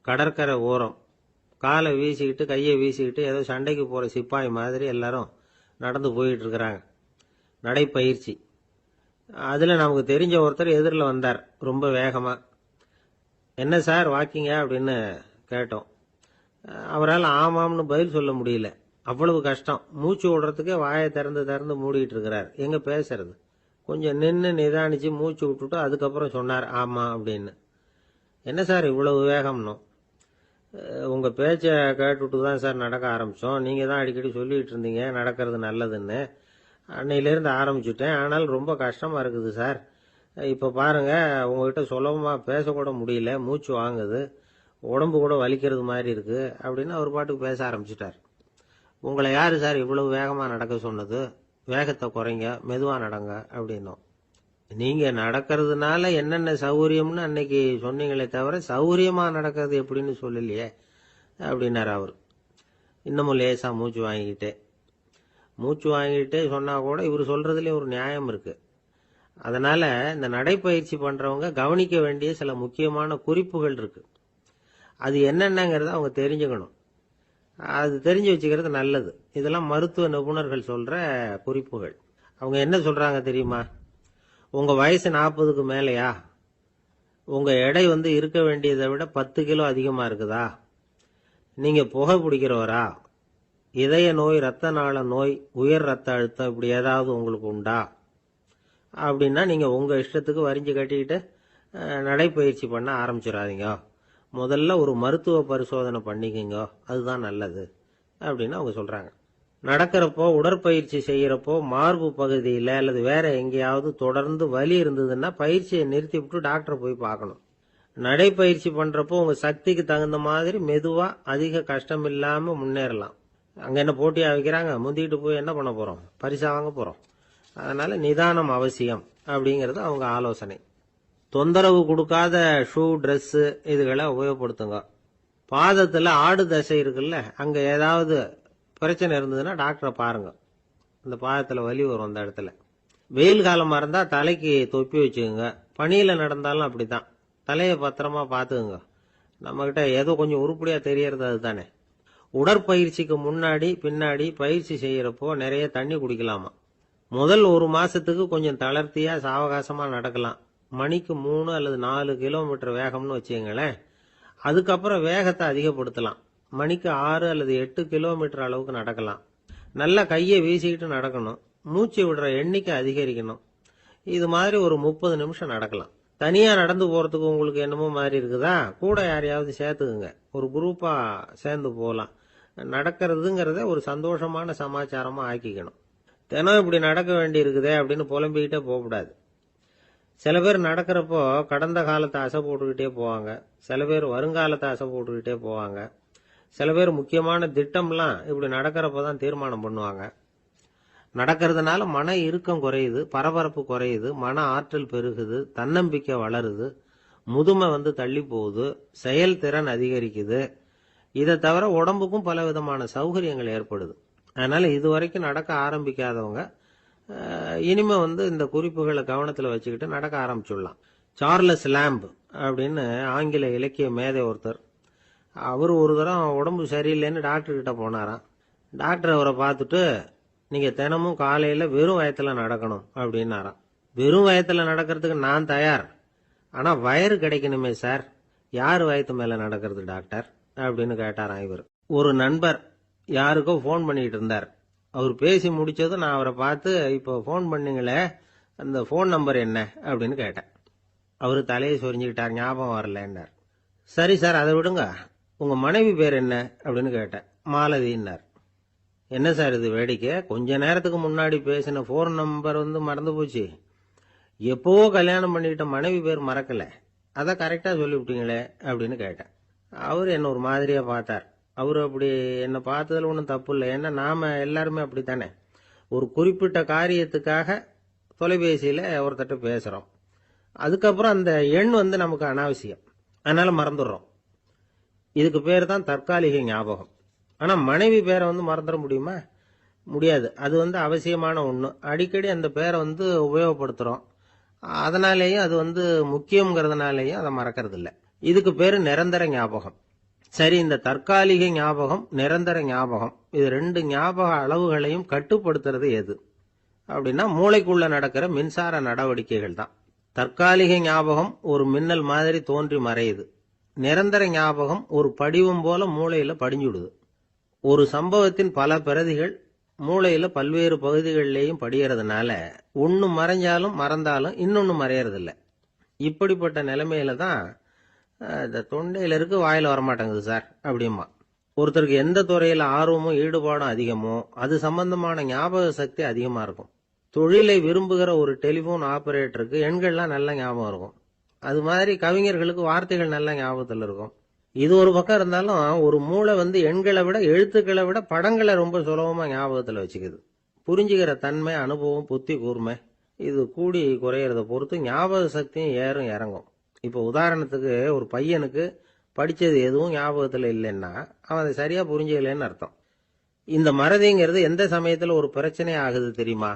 கடற்கரை ஓரம், காலை வீசிக்கிட்டு கையை வீசிக்கிட்டு ஏதோ சண்டைக்கு போற சிப்பாய் மாதிரி எல்லாரும் நடந்து போயிட்டு இருக்கிறாங்க. நடைப்பயிற்சி. அதுல நமக்கு தெரிஞ்ச ஒருத்தர் எதிரில் வந்தார் ரொம்ப வேகமா. என்ன சார் வாக்கிங்க அப்படின்னு கேட்டோம். அவரால் ஆமாம்னு பதில் சொல்ல முடியல, அவ்வளவு கஷ்டம். மூச்சு விடுறதுக்கே வாயை திறந்து திறந்து மூடிட்டு இருக்கிறார். எங்க பேசுறது? கொஞ்சம் நின்று நிதானிச்சு மூச்சு விட்டுட்டு அதுக்கப்புறம் சொன்னார் ஆமா அப்படின்னு. என்ன சார் இவ்வளவு வேகம்னோ? உங்க பேச்சை கேட்டுட்டு தான் சார் நடக்க ஆரம்பிச்சோம். நீங்க தான் அடிக்கடி சொல்லிட்டு இருந்தீங்க நடக்கிறது நல்லதுன்னு. அன்னையிலேருந்து ஆரம்பிச்சுட்டேன், ஆனால் ரொம்ப கஷ்டமா இருக்குது சார். இப்ப பாருங்க, உங்ககிட்ட சுலபமா பேசக்கூட முடியல, மூச்சு வாங்குது, உடம்பு கூட வலிக்கிறது மாதிரி இருக்கு அப்படின்னு அவர் பாட்டுக்கு பேச ஆரம்பிச்சுட்டார். உங்களை யாரு சார் இவ்வளவு வேகமா நடக்க சொன்னது? வேகத்தை குறைங்க, மெதுவா நடங்க அப்படின்னோம். நீங்க நடக்கிறதுனால என்னென்ன சௌகரியம்னு அன்னைக்கு சொன்னீங்களே தவிர சௌகரியமா நடக்கிறது எப்படின்னு சொல்லலையே அப்படின்னாரு அவர். இன்னமும் லேசா மூச்சு வாங்கிட்டே சொன்னா கூட இவர் சொல்றதுலயும் ஒரு நியாயம் இருக்கு. அதனால இந்த நடைப்பயிற்சி பண்றவங்க கவனிக்க வேண்டிய சில முக்கியமான குறிப்புகள் இருக்கு. அது என்னென்னங்கிறத அவங்க தெரிஞ்சுக்கணும். அது தெரிஞ்சு வச்சுக்கிறது நல்லது. இதெல்லாம் மருத்துவ நிபுணர்கள் சொல்ற குறிப்புகள். அவங்க என்ன சொல்றாங்க தெரியுமா? உங்க வயசு 40க்கு மேலையா? உங்க எடை இருக்க வேண்டியதை விட 10 கிலோ அதிகமா இருக்குதா? நீங்க புகை பிடிக்கிறவரா? இதய நோய், ரத்த நாள நோய், உயர் ரத்த அழுத்தம் இப்படி ஏதாவது உங்களுக்கு உண்டா? அப்படின்னா நீங்க உங்க இஷ்டத்துக்கு வரிஞ்சு கட்டிக்கிட்டு நடைப்பயிற்சி பண்ண ஆரம்பிச்சிடாதீங்க. முதல்ல ஒரு மருத்துவ பரிசோதனை பண்ணிக்கோங்க, அதுதான் நல்லது அப்படின்னு அவங்க சொல்றாங்க. நடக்கிறப்போ, உடற்பயிற்சி செய்யறப்போ மார்பு பகுதியில அல்லது வேற எங்கேயாவது தொடர்ந்து வலி இருந்ததுன்னா பயிற்சியை நிறுத்தி விட்டு டாக்டரை போய் பார்க்கணும். நடைப்பயிற்சி பண்றப்போ உங்க சக்திக்கு தகுந்த மாதிரி மெதுவா அதிக கஷ்டம் இல்லாம முன்னேறலாம். அங்க என்ன போட்டியா வைக்கிறாங்க? முந்திட்டு போய் என்ன பண்ண போறோம்? பரிசா வாங்க போறோம். அதனால நிதானம் அவசியம் அப்படிங்கறது அவங்க ஆலோசனை. தொந்தரவு கொடுக்காத ஷூ, டிரெஸ் இதுகளை உபயோகப்படுத்துங்க. பாதத்துல ஆடு தசை இருக்குல்ல, அங்க ஏதாவது பிரச்சனை இருந்ததுன்னா டாக்டரை பாருங்க. இந்த பாதத்துல வலி வரும் அந்த இடத்துல. வெயில் காலமா இருந்தா தலைக்கு தொப்பி வச்சுக்கோங்க. பனியில நடந்தாலும் அப்படித்தான், தலையை பத்திரமா பாத்துக்குங்க. நம்ம கிட்ட ஏதோ கொஞ்சம் உருப்படியா தெரியறது அதுதானே. உடற்பயிற்சிக்கு முன்னாடி பின்னாடி பயிற்சி செய்யறப்போ நிறைய தண்ணி குடிக்கலாமா. முதல் 1 மாசத்துக்கு கொஞ்சம் தளர்த்தியா சாவகாசமா நடக்கலாம். மணிக்கு 3 அல்லது 4 கிலோமீட்டர் வேகம்னு வச்சுங்களேன். அதுக்கப்புறம் வேகத்தை அதிகப்படுத்தலாம். மணிக்கு 6 அல்லது 8 கிலோமீட்டர் அளவுக்கு நடக்கலாம். நல்லா கையை வீசிக்கிட்டு நடக்கணும். மூச்சு விடுற எண்ணிக்கை அதிகரிக்கணும். இது மாதிரி ஒரு 30 நிமிஷம் நடக்கலாம். தனியா நடந்து போறதுக்கு உங்களுக்கு என்னமோ மாதிரி இருக்குதா? கூட யாரையாவது சேர்த்துக்குங்க, ஒரு குரூப்பா சேர்ந்து போகலாம். நடக்கிறதுங்கிறத ஒரு சந்தோஷமான சமாச்சாரமா ஆக்கிக்கணும். தினம் இப்படி நடக்க வேண்டி இருக்குதே அப்படின்னு புலம்பிக்கிட்டே போகக்கூடாது. சில பேர் நடக்கிறப்போ கடந்த காலத்தை அசை போட்டுக்கிட்டே போவாங்க, சில பேர் வருங்காலத்தை அசை போட்டுக்கிட்டே போவாங்க, சில பேர் முக்கியமான திட்டம்லாம் இப்படி நடக்கிறப்ப தான் தீர்மானம் பண்ணுவாங்க. நடக்கிறதுனால மன இறுக்கம் குறையுது, பரபரப்பு குறையுது, மன ஆற்றல் பெருகுது, தன்னம்பிக்கை வளருது, முதுமை தள்ளி போகுது, செயல்திறன் அதிகரிக்குது. இதை தவிர உடம்புக்கும் பல விதமான சௌகரியங்கள் ஏற்படுது. அதனால இதுவரைக்கும் நடக்க ஆரம்பிக்காதவங்க இனிமே இந்த குறிப்புகளை கவனத்தில் வச்சுக்கிட்டு நடக்க ஆரம்பிச்சுடலாம். சார்லஸ் லேம்ப் அப்படின்னு ஆங்கில இலக்கிய மேதை ஒருத்தர், அவர் ஒரு தரம் உடம்பு சரியில்லைன்னு டாக்டர் கிட்ட போனாராம். டாக்டர் அவரை பார்த்துட்டு, நீங்க தினமும் காலையில வெறும் வயத்துல நடக்கணும் அப்படின்னாராம். வெறும் வயத்துல நடக்கிறதுக்கு நான் தயார், ஆனா வயிறு கிடைக்கணுமே சார், யார் வயத்து மேல நடக்கிறது டாக்டர் அப்படின்னு கேட்டாராம் இவர். ஒரு நண்பர் யாருக்கோ போன் பண்ணிட்டு இருந்தார். அவர் பேசி முடிச்சதும் நான் அவரை பார்த்து, இப்போ போன் பண்ணீங்களே அந்த போன் நம்பர் என்ன அப்படின்னு கேட்டேன். அவரு தலையை சொரிஞ்சுக்கிட்டார், ஞாபகம் வரலன்னார். சரி சார் அதை விடுங்க, உங்க மனைவி பேர் என்ன அப்படின்னு கேட்டேன். மாலதின்னார். என்ன சார் இது வேடிக்கை, கொஞ்ச நேரத்துக்கு முன்னாடி பேசின போன் நம்பர் மறந்து போச்சு, எப்பவோ கல்யாணம் பண்ணிக்கிட்ட மனைவி பேர் மறக்கல, அதை கரெக்டா சொல்லிவிட்டீங்களே அப்படின்னு கேட்டேன். அவரு என்ன ஒரு மாதிரியா பார்த்தார். அவரு அப்படி என்ன பார்த்ததுல ஒன்றும் தப்பு இல்லை, ஏன்னா நாம எல்லாருமே அப்படித்தானே, ஒரு குறிப்பிட்ட காரியத்துக்காக தொலைபேசியில ஒருத்தட்ட பேசுறோம், அதுக்கப்புறம் அந்த எண் நமக்கு அனாவசியம், அதனால மறந்துடுறோம். இதுக்கு பேர் தான் தற்காலிக ஞாபகம். ஆனா மனைவி பேரை மறந்துட முடியுமா? முடியாது. அது அவசியமான ஒண்ணு. அடிக்கடி அந்த பேரை உபயோகப்படுத்துறோம், அதனாலேயும் அது முக்கியங்கிறதுனாலேயும் அதை மறக்கிறது இல்லை. இதுக்கு பேரு நிரந்தர ஞாபகம். சரி, இந்த தற்காலிக ஞாபகம், நிரந்தர ஞாபகம், இது ரெண்டு ஞாபக அளவுகளையும் கட்டுப்படுத்துறது எது அப்படின்னா மூளைக்குள்ள நடக்கிற மின்சார நடவடிக்கைகள் தான். தற்காலிக ஞாபகம் ஒரு மின்னல் மாதிரி தோன்றி மறையுது, நிரந்தர ஞாபகம் ஒரு படிவம் போல மூளையில படிஞ்சுடுது. ஒரு சம்பவத்தின் பல பிரதிகள் மூளையில பல்வேறு பகுதிகளிலேயும் படியறதுனால ஒன்னு மறைஞ்சாலும் மறந்தாலும் இன்னொன்னு மறையறதில்ல. இப்படிப்பட்ட நிலைமையில தான் இந்த தொண்டையில இருக்கு, வாயில வரமாட்டேங்குது சார் அப்படிமா. ஒருத்தருக்கு எந்த துறையில ஆர்வமும் ஈடுபாடும் அதிகமோ அது சம்பந்தமான ஞாபக சக்தி அதிகமா இருக்கும். தொழிலை விரும்புகிற ஒரு டெலிபோன் ஆபரேட்டருக்கு எண்கள்லாம் நல்ல ஞாபகம் இருக்கும். அது மாதிரி கவிஞர்களுக்கு வார்த்தைகள் நல்ல ஞாபகத்தில் இருக்கும். இது ஒரு பக்கம் இருந்தாலும் ஒரு மூளை எண்களை விட எழுத்துக்களை விட படங்களை ரொம்ப சுலபமா ஞாபகத்தில் வச்சுக்குது. புரிஞ்சுக்கிற தன்மை, அனுபவம், புத்தி கூர்மை இது கூடி குறையறத பொறுத்து ஞாபக சக்தியும் ஏறும் இறங்கும். இப்போ உதாரணத்துக்கு ஒரு பையனுக்கு படிச்சது எதுவும் ஞாபகத்தில் இல்லைன்னா அவன் அதை சரியா புரிஞ்சுக்கலன்னு அர்த்தம். இந்த மறதிங்கிறது எந்த சமயத்துல ஒரு பிரச்சனை ஆகுது தெரியுமா?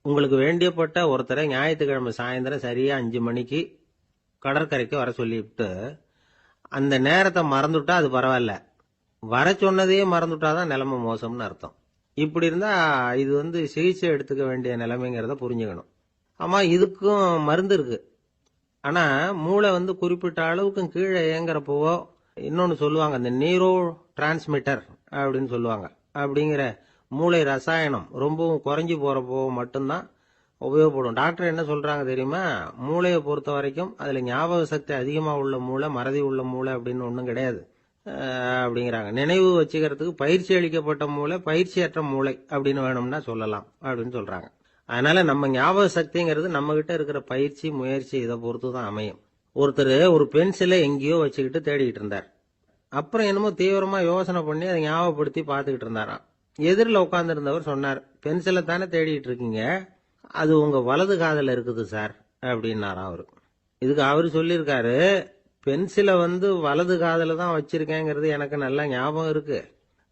உங்களுக்கு வேண்டியப்பட்ட ஒருத்தரை ஞாயிற்றுக்கிழமை சாயந்தரம் சரியா 5 மணிக்கு கடற்கரைக்கு வர சொல்லிவிட்டு அந்த நேரத்தை மறந்துட்டா அது பரவாயில்ல, வர சொன்னதையே மறந்துட்டாதான் நிலைமை மோசம்னு அர்த்தம். இப்படி இருந்தா இது சிகிச்சை எடுத்துக்க வேண்டிய நிலைமைங்கிறத புரிஞ்சுக்கணும். ஆமா, இதுக்கும் மருந்து இருக்கு. ஆனா மூளை குறிப்பிட்ட அளவுக்கு கீழே இயங்குறப்போ இன்னொன்னு சொல்லுவாங்க, இந்த நியூரோ டிரான்ஸ்மிட்டர் அப்படின்னு சொல்லுவாங்க. அப்படிங்கிற மூளை ரசாயனம் ரொம்பவும் குறைஞ்சி போறப்போ மட்டும்தான் உபயோகப்படும். டாக்டர் என்ன சொல்றாங்க தெரியுமா? மூளையை பொறுத்த வரைக்கும் அதுல ஞாபக சக்தி அதிகமா உள்ள மூளை, மறதி உள்ள மூளை அப்படின்னு ஒண்ணும் கிடையாது அப்படிங்கிறாங்க. நினைவு வச்சுக்கிறதுக்கு பயிற்சி அளிக்கப்பட்ட மூளை, பயிற்சியற்ற மூளை அப்படின்னு வேணும்னா சொல்லலாம் அப்படின்னு சொல்றாங்க. அதனால நம்ம ஞாபக சக்திங்கிறது நம்ம கிட்ட இருக்கிற பயிற்சி, முயற்சி இதை பொறுத்து தான் அமையும். ஒருத்தர் ஒரு பென்சிலை எங்கேயோ வச்சுக்கிட்டு தேடிக்கிட்டு இருந்தார். அப்புறம் என்னமோ தீவிரமா யோசனை பண்ணி அதை ஞாபகப்படுத்தி பார்த்துக்கிட்டு இருந்தாராம். எதிரில் உட்கார்ந்து இருந்தவர் சொன்னார், பென்சிலை தானே தேடிட்டு இருக்கீங்க, அது உங்க வலது காதுல இருக்குது சார் அப்படின்னாராம் அவரு. இதுக்கு அவரு சொல்லியிருக்காரு, பென்சிலை வலது காதுல தான் வச்சிருக்கேங்கிறது எனக்கு நல்லா ஞாபகம் இருக்கு,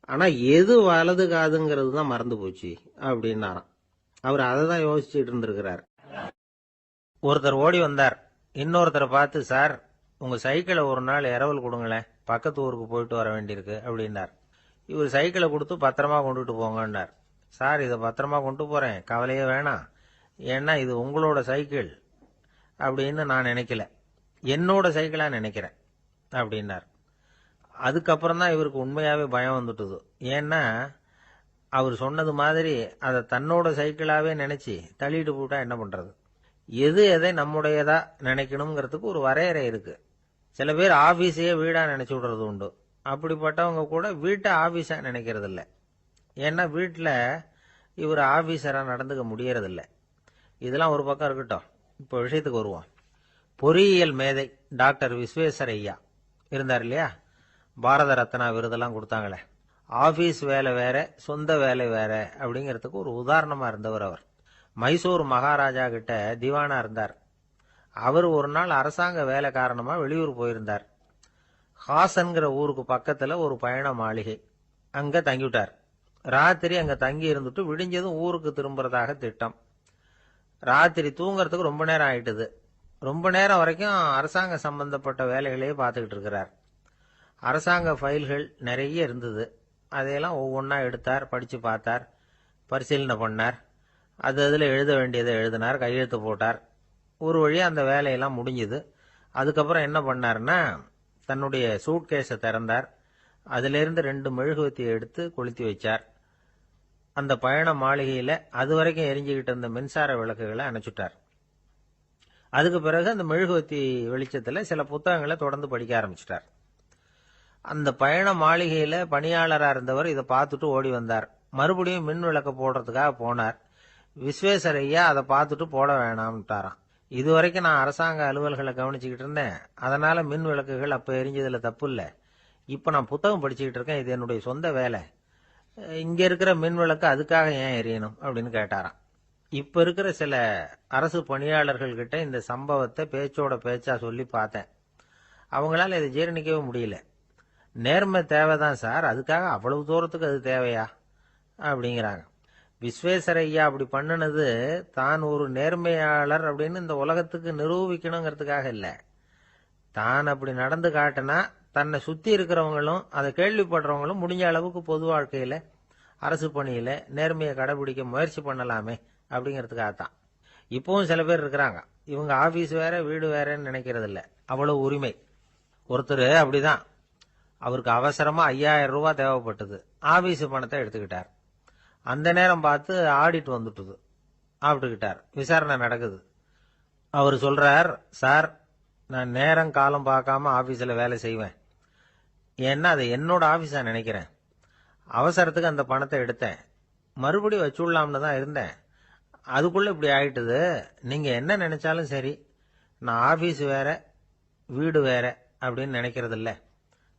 ஆனா எது வலது காதுங்கிறது தான் மறந்து போச்சு அப்படின்னாராம். அவர் அதை தான் யோசிச்சுட்டு இருந்திருக்கிறார். ஒருத்தர் ஓடி வந்தார், இன்னொருத்தரை பார்த்து, சார் உங்க சைக்கிளை ஒரு நாள் இரவல் கொடுங்களேன், பக்கத்து ஊருக்கு போயிட்டு வர வேண்டியிருக்கு அப்படின்னார். இவர் சைக்கிளை கொடுத்து பத்திரமா கொண்டுட்டு போங்கன்னார். சார் இதை பத்திரமா கொண்டு போறேன், கவலையே வேணாம், ஏன்னா இது உங்களோட சைக்கிள் அப்படின்னு நான் நினைக்கல, என்னோட சைக்கிளா நினைக்கிறேன் அப்படின்னார். அதுக்கப்புறம் தான் இவருக்கு உண்மையாவே பயம் வந்துட்டுது. ஏன்னா அவர் சொன்னது மாதிரி அதை தன்னோட சைக்கிளாவே நினைச்சு தள்ளிட்டு போட்டா என்ன பண்றது? எது எதை நம்முடையதா நினைக்கணுங்கிறதுக்கு ஒரு வரையறை இருக்கு. சில பேர் ஆபீஸையே வீடா நினைச்சு விடுறது உண்டு. அப்படிப்பட்டவங்க கூட வீட்டை ஆபீஸா நினைக்கிறது இல்ல. ஏன்னா வீட்டில் இவர் ஆபீசரா நடந்துக்க முடியறதில்ல. இதெல்லாம் ஒரு பக்கம் இருக்கட்டும். இப்போ விஷயத்துக்கு வருவோம். பொறியியல் மேதை டாக்டர் விஸ்வேஸ்வரய்யா இருந்தார் இல்லையா, பாரத ரத்னா விருதெல்லாம் கொடுத்தாங்களே. ஆபீஸ் வேலை வேற, சொந்த வேலை வேற அப்படிங்கிறதுக்கு ஒரு உதாரணமா இருந்தவர் அவர். மைசூர் மகாராஜா கிட்ட திவானா இருந்தார். அவர் ஒரு நாள் அரசாங்க வேலை காரணமா வெளியூர் போயிருந்தார். ஹாசன்கிற ஊருக்கு பக்கத்துல ஒரு பயண மாளிகை, அங்க தங்கிவிட்டார். ராத்திரி அங்க தங்கி இருந்துட்டு விடிஞ்சதும் ஊருக்கு திரும்புறதாக திட்டம். ராத்திரி தூங்கறதுக்கு ரொம்ப நேரம் ஆயிட்டுது. ரொம்ப நேரம் வரைக்கும் அரசாங்க சம்பந்தப்பட்ட வேலைகளையே பார்த்துக்கிட்டு இருக்கிறார். அரசாங்க ஃபைல்கள் நிறைய இருந்தது. அதையெல்லாம் ஒவ்வொன்றா எடுத்தார், படிச்சு பார்த்தார், பரிசீலனை பண்ணார். அதில் எழுத வேண்டியதை எழுதினார், கையெழுத்து போட்டார். ஒரு வழியாக அந்த வேலையெல்லாம் முடிஞ்சுது. அதுக்கப்புறம் என்ன பண்ணார்னா, தன்னுடைய சூட்கேஸை திறந்தார். அதிலிருந்து 2 மெழுகுவத்தியை எடுத்து கொளுத்தி வச்சார். அந்த பயண மாளிகையில் அது வரைக்கும் எரிஞ்சுக்கிட்டு இருந்த மின்சார விளக்குகளை அணைச்சுட்டார். அதுக்கு பிறகு அந்த மெழுகுவத்தி வெளிச்சத்தில் சில புத்தகங்களை தொடர்ந்து படிக்க ஆரம்பிச்சிட்டார். அந்த பயண மாளிகையில் பணியாளராக இருந்தவர் இதை பார்த்துட்டு ஓடி வந்தார். மறுபடியும் மின் விளக்க போடுறதுக்காக போனார். விஸ்வேஸ்வரய்யா அதை பார்த்துட்டு போட வேணாம்ட்டாராம். இதுவரைக்கும் நான் அரசாங்க அலுவல்களை கவனிச்சுக்கிட்டு இருந்தேன், அதனால மின் விளக்குகள் அப்போ எரிஞ்சதுல தப்பு இல்லை. இப்போ நான் புத்தகம் படிச்சுக்கிட்டு இருக்கேன், இது என்னுடைய சொந்த வேலை. இங்க இருக்கிற மின் விளக்கு அதுக்காக ஏன் எரியணும் அப்படின்னு கேட்டாராம். இப்ப இருக்கிற சில அரசு பணியாளர்கள் கிட்ட இந்த சம்பவத்தை பேச்சோட பேச்சா சொல்லி பார்த்தேன். அவங்களால இதை ஜீரணிக்கவே முடியல. நேர்மை தேவைதான் சார், அதுக்காக அவ்வளவு தூரத்துக்கு அது தேவையா அப்படிங்கிறாங்க. விஸ்வேஸ்வரய்யா அப்படி பண்ணினது தான் ஒரு நேர்மையாளர் அப்படின்னு இந்த உலகத்துக்கு நிரூபிக்கணுங்கிறதுக்காக இல்ல. தான் அப்படி நடந்து காட்டினா தன்னை சுத்தி இருக்கிறவங்களும் அதை கேள்விப்படுறவங்களும் முடிஞ்ச அளவுக்கு பொது வாழ்க்கையில அரசு பணியில நேர்மையை கடைபிடிக்க முயற்சி பண்ணலாமே அப்படிங்கிறதுக்காகத்தான். இப்பவும் சில பேர் இருக்கிறாங்க, இவங்க ஆபீஸ் வேற வீடு வேறன்னு நினைக்கிறது இல்ல, அவ்வளவு உரிமை. ஒருத்தர் அப்படிதான், அவருக்கு அவசரமா 5000 ரூபாய் தேவைப்பட்டது. ஆபீஸ் பணத்தை எடுத்துக்கிட்டார். அந்த நேரம் பார்த்து ஆடிட் வந்துட்டுது. ஆப்பிட்டுக்கிட்டார். விசாரணை நடக்குது. அவர் சொல்றார், சார் நான் நேரம் காலம் பார்க்காம ஆபீஸ்ல வேலை செய்வேன். ஏன்னா அதை என்னோட ஆபீஸா நினைக்கிறேன். அவசரத்துக்கு அந்த பணத்தை எடுத்தேன், மறுபடியும் வச்சுடலாம்னு தான் இருந்தேன். அதுக்குள்ள இப்படி ஆயிட்டுது. நீங்க என்ன நினைச்சாலும் சரி, நான் ஆபீஸ் வேற வீடு வேற அப்படின்னு நினைக்கிறது இல்ல,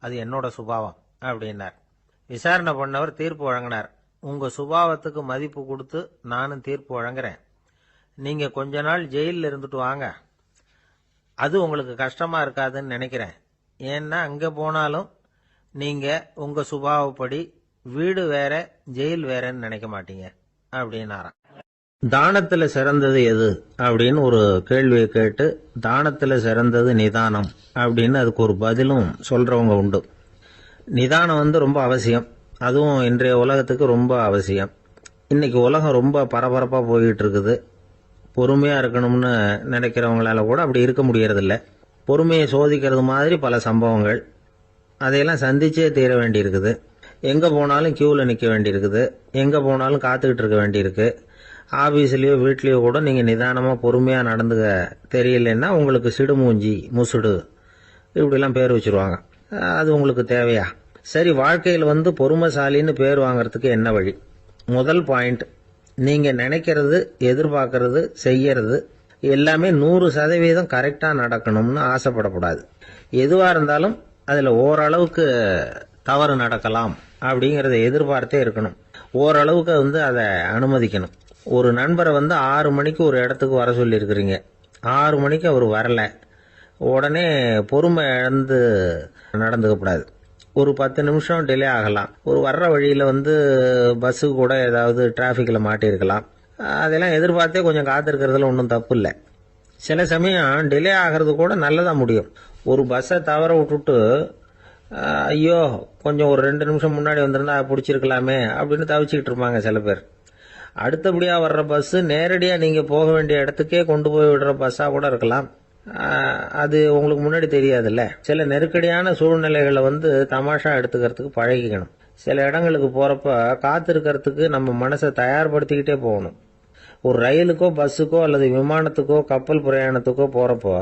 அது என்னோட சுபாவம் அப்படின்னார். விசாரணை பண்ணவர் தீர்ப்பு வழங்கினார். உங்க சுபாவத்துக்கு மதிப்பு கொடுத்து நானும் தீர்ப்பு வழங்குறேன். நீங்க கொஞ்ச நாள் ஜெயிலில் இருந்துட்டு வாங்க, அது உங்களுக்கு கஷ்டமா இருக்காதுன்னு நினைக்கிறேன். ஏன்னா அங்க போனாலும் நீங்க உங்க சுபாவப்படி வீடு வேற ஜெயில் வேறன்னு நினைக்க மாட்டீங்க அப்படின்னாராம். தானத்துல சிறந்தது எது அப்படின்னு ஒரு கேள்வியை கேட்டு, தானத்துல சிறந்தது நிதானம் அப்படின்னு அதுக்கு ஒரு பதிலும் சொல்றவங்க உண்டு. நிதானம் ரொம்ப அவசியம், அதுவும் இன்றைய உலகத்துக்கு ரொம்ப அவசியம். இன்னைக்கு உலகம் ரொம்ப பரபரப்பா போயிட்டு இருக்குது. பொறுமையா இருக்கணும்னு நினைக்கிறவங்களால கூட அப்படி இருக்க முடியறதில்ல. பொறுமையை சோதிக்கிறது மாதிரி பல சம்பவங்கள், அதையெல்லாம் சந்திச்சே தீர வேண்டியிருக்குது. எங்க போனாலும் கியூல நிக்க வேண்டியிருக்குது, எங்க போனாலும் காத்துக்கிட்டு இருக்க வேண்டியிருக்கு. ஆபீஸ்லயோ வீட்லயோ கூட நீங்க நிதானமா பொறுமையா நடந்துக்க தெரியலன்னா உங்களுக்கு சிடுமூஞ்சி முசுடு இப்படிலாம் பேர் வச்சிருவாங்க. அது உங்களுக்கு தேவையா? சரி, வாழ்க்கையில் பொறுமைசாலின்னு பேர் வாங்கறதுக்கு என்ன வழி? முதல் பாயிண்ட், நீங்க நினைக்கிறது, எதிர்பார்க்கறது, செய்யறது எல்லாமே 100% கரெக்டா நடக்கணும்னு ஆசைப்படக்கூடாது. எதுவா இருந்தாலும் அதுல ஓரளவுக்கு தவறு நடக்கலாம் அப்படிங்கறத எதிர்பார்த்தே இருக்கணும். ஓரளவுக்கு அதை அனுமதிக்கணும். ஒரு நண்பரை 6 மணிக்கு ஒரு இடத்துக்கு வர சொல்லி இருக்கிறீங்க. 6 மணிக்கு அவர் வரல, உடனே பொறுமை இழந்து நடந்துக்கப்படாது. ஒரு 10 நிமிஷம் டிலே ஆகலாம். ஒரு வர்ற வழியில பஸ்ஸு கூட ஏதாவது டிராபிக்ல மாட்டிருக்கலாம். அதெல்லாம் எதிர்பார்த்தே கொஞ்சம் காத்திருக்கிறதுல ஒன்றும் தப்பு இல்லை. சில சமயம் டிலே ஆகிறது கூட நல்லதா முடியும். ஒரு பஸ்ஸை தவற விட்டுட்டு ஐயோ கொஞ்சம் ஒரு 2 நிமிஷம் முன்னாடி வந்திருந்தா பிடிச்சிருக்கலாமே அப்படின்னு தவிச்சுக்கிட்டு இருப்பாங்க சில பேர். அடுத்தபடியா வர்ற பஸ் நேரடியா நீங்க போக வேண்டிய இடத்துக்கே கொண்டு போய் விடுற பஸ்ஸா கூட இருக்கலாம். அது உங்களுக்கு முன்னாடி தெரியாதுல்ல. சில நெருக்கடியான சூழ்நிலைகளை தமாஷா எடுத்துக்கிறதுக்கு பழகிக்கணும். சில இடங்களுக்கு போறப்ப காத்திருக்கிறதுக்கு நம்ம மனசை தயார்படுத்திக்கிட்டே போகணும். ஒரு ரயிலுக்கோ பஸ்ஸுக்கோ அல்லது விமானத்துக்கோ கப்பல் பிரயாணத்துக்கோ போறப்போ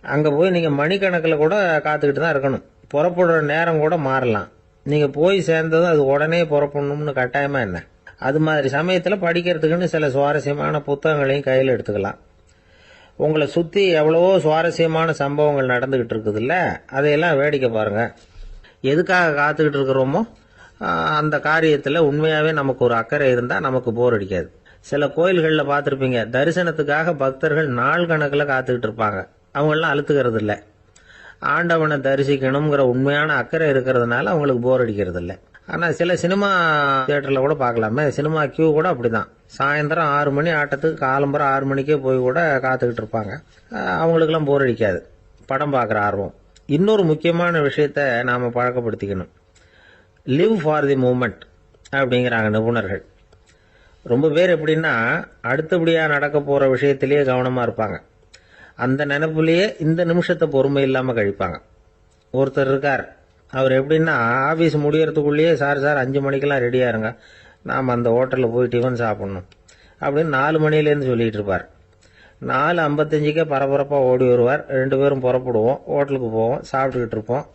அங்க போய் நீங்க மணிக்கணக்கில் கூட காத்துக்கிட்டு தான் இருக்கணும். புறப்படுற நேரம் கூட மாறலாம். நீங்கள் போய் சேர்ந்ததும் அது உடனே புறப்படணும்னு கட்டாயமாக என்ன? அது மாதிரி சமயத்தில் படிக்கிறதுக்குன்னு சில சுவாரஸ்யமான புத்தகங்களையும் கையில் எடுத்துக்கலாம். உங்களை சுற்றி எவ்வளவோ சுவாரஸ்யமான சம்பவங்கள் நடந்துக்கிட்டு இருக்குதுல்ல, அதையெல்லாம் வேடிக்கை பாருங்கள். எதுக்காக காத்துக்கிட்டு இருக்கிறோமோ அந்த காரியத்தில் உண்மையாகவே நமக்கு ஒரு அக்கறை இருந்தால் நமக்கு போர் அடிக்காது. சில கோயில்களில் பார்த்துருப்பீங்க, தரிசனத்துக்காக பக்தர்கள் நாள் கணக்கில் காத்துக்கிட்டு இருப்பாங்க. அவங்களெலாம் அழுத்துக்கிறது இல்லை. ஆண்டவனை தரிசிக்கணுங்கிற உண்மையான அக்கறை இருக்கிறதுனால அவங்களுக்கு போர் அடிக்கிறது இல்லை. ஆனால் சில சினிமா தியேட்டரில் கூட பார்க்கலாமே, சினிமா கியூ கூட அப்படி தான். சாயந்தரம் 6 மணி ஆட்டத்துக்கு காலம்பரம் 6 மணிக்கே போய் கூட காத்துக்கிட்டு இருப்பாங்க. அவங்களுக்கெல்லாம் போர் அடிக்காது, படம் பார்க்குற ஆர்வம். இன்னொரு முக்கியமான விஷயத்த நாம் பழக்கப்படுத்திக்கணும். லிவ் ஃபார் தி மூமெண்ட் அப்படிங்கிறாங்க நிபுணர்கள். ரொம்ப பேர் எப்படின்னா அடுத்தபடியாக நடக்க போகிற விஷயத்திலேயே கவனமாக இருப்பாங்க. அந்த நினைப்புலேயே இந்த நிமிஷத்தை பொறுமை இல்லாமல் கழிப்பாங்க. ஒருத்தர் இருக்கார், அவர் எப்படின்னா ஆஃபீஸ் முடியறதுக்குள்ளேயே சார் 5 மணிக்கெல்லாம் ரெடியாக இருங்க, நாம் அந்த ஹோட்டலில் போய் டிஃபன் சாப்பிட்ணும் அப்படின்னு 4 மணிலேருந்து சொல்லிகிட்டு இருப்பார். 4:55 பரபரப்பாக ஓடி வருவார். 2 பேரும் புறப்படுவோம், ஹோட்டலுக்கு போவோம், சாப்பிட்டுக்கிட்டு இருப்போம்.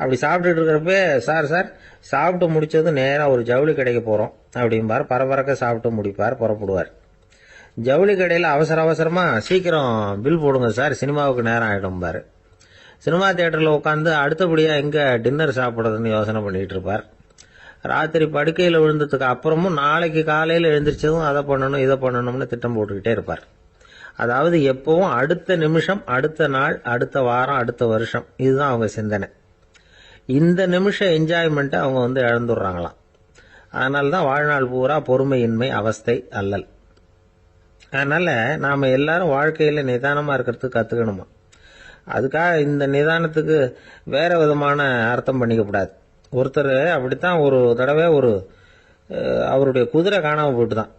அப்படி சாப்பிட்டுட்டு இருக்கிறப்ப சார் சாப்பிட்டு முடிச்சது நேராக ஒரு ஜவுளி கடைக்கு போகிறோம் அப்படிம்பார். பரபரக்க சாப்பிட்டு முடிப்பார், புறப்படுவார். ஜவுளி கடையில் அவசரமாக சீக்கிரம் பில் போடுங்க சார், சினிமாவுக்கு நேரம் ஆகிடும்பார். சினிமா தியேட்டரில் உட்காந்து அடுத்தபடியாக எங்கே டின்னர் சாப்பிட்றதுன்னு யோசனை பண்ணிகிட்டு இருப்பார். ராத்திரி படுக்கையில் விழுந்ததுக்கு அப்புறமும் நாளைக்கு காலையில் எழுந்திரிச்சதும் அதை பண்ணணும் இதை பண்ணணும்னு திட்டம் போட்டுக்கிட்டே இருப்பார். அதாவது எப்பவும் அடுத்த நிமிஷம், அடுத்த நாள், அடுத்த வாரம், அடுத்த வருஷம், இதுதான் அவங்க சிந்தனை. இந்த நிமிஷம் என்ஜாய்மெண்ட்டை அவங்க இழந்துடுறாங்களாம். அதனால தான் வாழ்நாள் பூரா பொறுமையின்மை, அவஸ்தை, அல்லல். அதனால் நாம் எல்லாரும் வாழ்க்கையில் நிதானமாக இருக்கிறதுக்கு கற்றுக்கணுமா. அதுக்காக இந்த நிதானத்துக்கு வேறு விதமான அர்த்தம் பண்ணிக்கக்கூடாது. ஒருத்தர் அப்படித்தான் ஒரு தடவை அவருடைய குதிரை காணாமல் போயிட்டு தான்.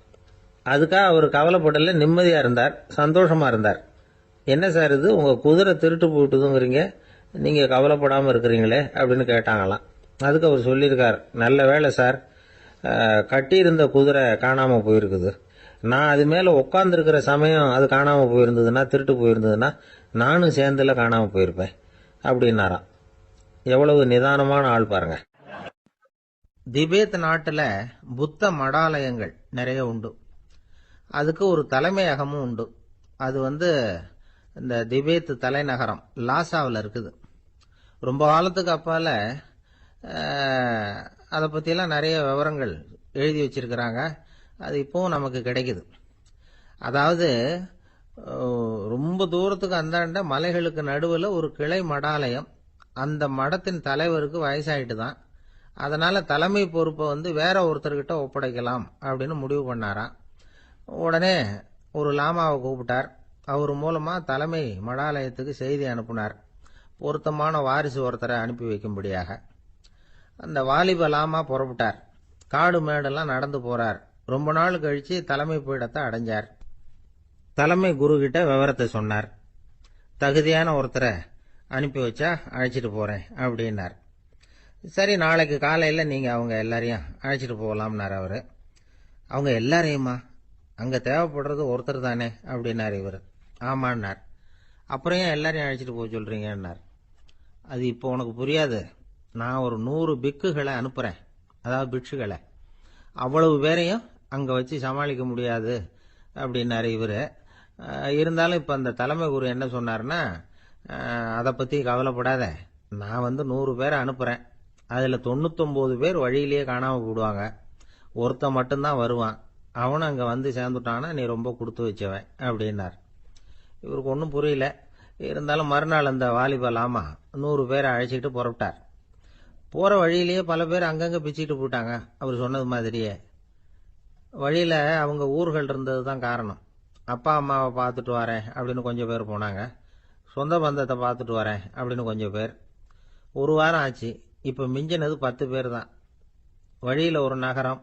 அதுக்காக அவர் கவலைப்படல, நிம்மதியாக இருந்தார், சந்தோஷமாக இருந்தார். என்ன சார் இது, உங்கள் குதிரை திருட்டு போயிட்டுதுங்கிறீங்க, நீங்கள் கவலைப்படாமல் இருக்கிறீங்களே அப்படின்னு கேட்டாங்களாம். அதுக்கு அவர் சொல்லியிருக்கார், நல்ல வேலை சார், கட்டியிருந்த குதிரை காணாமல் போயிருக்குது. நான் அது மேலே உட்காந்துருக்கிற சமயம் அது காணாமல் போயிருந்ததுன்னா, திருட்டு போயிருந்ததுன்னா நானும் சேர்ந்துல காணாமல் போயிருப்பேன் அப்படின்னாராம். எவ்வளவு நிதானமான ஆள் பாருங்க. திபேத் நாட்டில் புத்த மடாலயங்கள் நிறைய உண்டு. அதுக்கு ஒரு தலைமையகமும் உண்டு. அது இந்த திபேத் தலைநகரம் லாசாவில் இருக்குது. ரொம்ப காலத்துக்கு அப்பால் அதை பற்றியெல்லாம் நிறைய விவரங்கள் எழுதி வச்சிருக்கிறாங்க. அது இப்போவும் நமக்கு கிடைக்குது. அதாவது ரொம்ப தூரத்துக்கு அந்தாண்ட மலைகளுக்கு நடுவில் ஒரு கிளை மடாலயம். அந்த மடத்தின் தலைவருக்கு வயசாயிட்டு தான். அதனால் தலைமை பொறுப்பை வேற ஒருத்தர்கிட்ட ஒப்படைக்கலாம் அப்படின்னு முடிவு பண்ணாராம். உடனே ஒரு லாமாவை கூப்பிட்டார். அவர் மூலமாக தலைமை மடாலயத்துக்கு செய்தி அனுப்புனார், பொருத்தமான வாரிசு ஒருத்தரை அனுப்பி வைக்கும்படியாக. அந்த வாலிப லாமா புறப்பட்டார். காடு மேடெல்லாம் நடந்து போறார். ரொம்ப நாள் கழிச்சு தலைமை பீடத்தை அடைஞ்சார். தலைமை குரு கிட்ட விவரத்தை சொன்னார். தகுதியான ஒருத்தரை அனுப்பி வச்சா அழைச்சிட்டு போறேன் அப்படின்னார். சரி, நாளைக்கு காலையில் நீங்கள் அவங்க எல்லாரையும் அழைச்சிட்டு போகலாம்னார் அவர். அவங்க எல்லாரையுமா? அங்கே தேவைப்படுறது ஒருத்தர் தானே அப்படின்னார் இவர். ஆமான்னார். அப்புறம் ஏன் எல்லாரையும் அழைச்சிட்டு போக சொல்கிறீங்கன்னார். அது இப்போ உனக்கு புரியாது. நான் ஒரு 100 பிக்குகளை அனுப்புகிறேன், அதாவது பிட்சுகளை. அவ்வளவு பேரையும் அங்கே வச்சு சமாளிக்க முடியாது அப்படின்னாரு இவர். இருந்தாலும் இப்போ அந்த தலைமை குரு என்ன சொன்னார்னா, அதை பற்றி கவலைப்படாத, நான் 100 பேரை அனுப்புகிறேன். அதில் 99 பேர் வழியிலேயே காணாமல் போடுவாங்க, ஒருத்தன் மட்டும்தான் வருவான். அவனும் அங்கே சேர்ந்துட்டானா நீ ரொம்ப கொடுத்து வச்சவன் அப்படின்னார். இவருக்கு ஒன்றும் புரியல. இருந்தாலும் மறுநாள் அந்த வாலிப லாமா 100 பேரை அழைச்சிக்கிட்டு புறப்பட்டார். போகிற வழியிலேயே பல பேர் அங்கங்கே பிச்சுக்கிட்டு போயிட்டாங்க. அவர் சொன்னது மாதிரியே. வழியில் அவங்க ஊர்கள் இருந்தது தான் காரணம். அப்பா அம்மாவை பார்த்துட்டு வரேன் அப்படின்னு கொஞ்சம் பேர் போனாங்க. சொந்த பந்தத்தை பார்த்துட்டு வரேன் அப்படின்னு கொஞ்சம் பேர். ஒரு வாரம் ஆச்சு. இப்போ மிஞ்சினது 10 பேர் தான். வழியில் ஒரு நகரம்.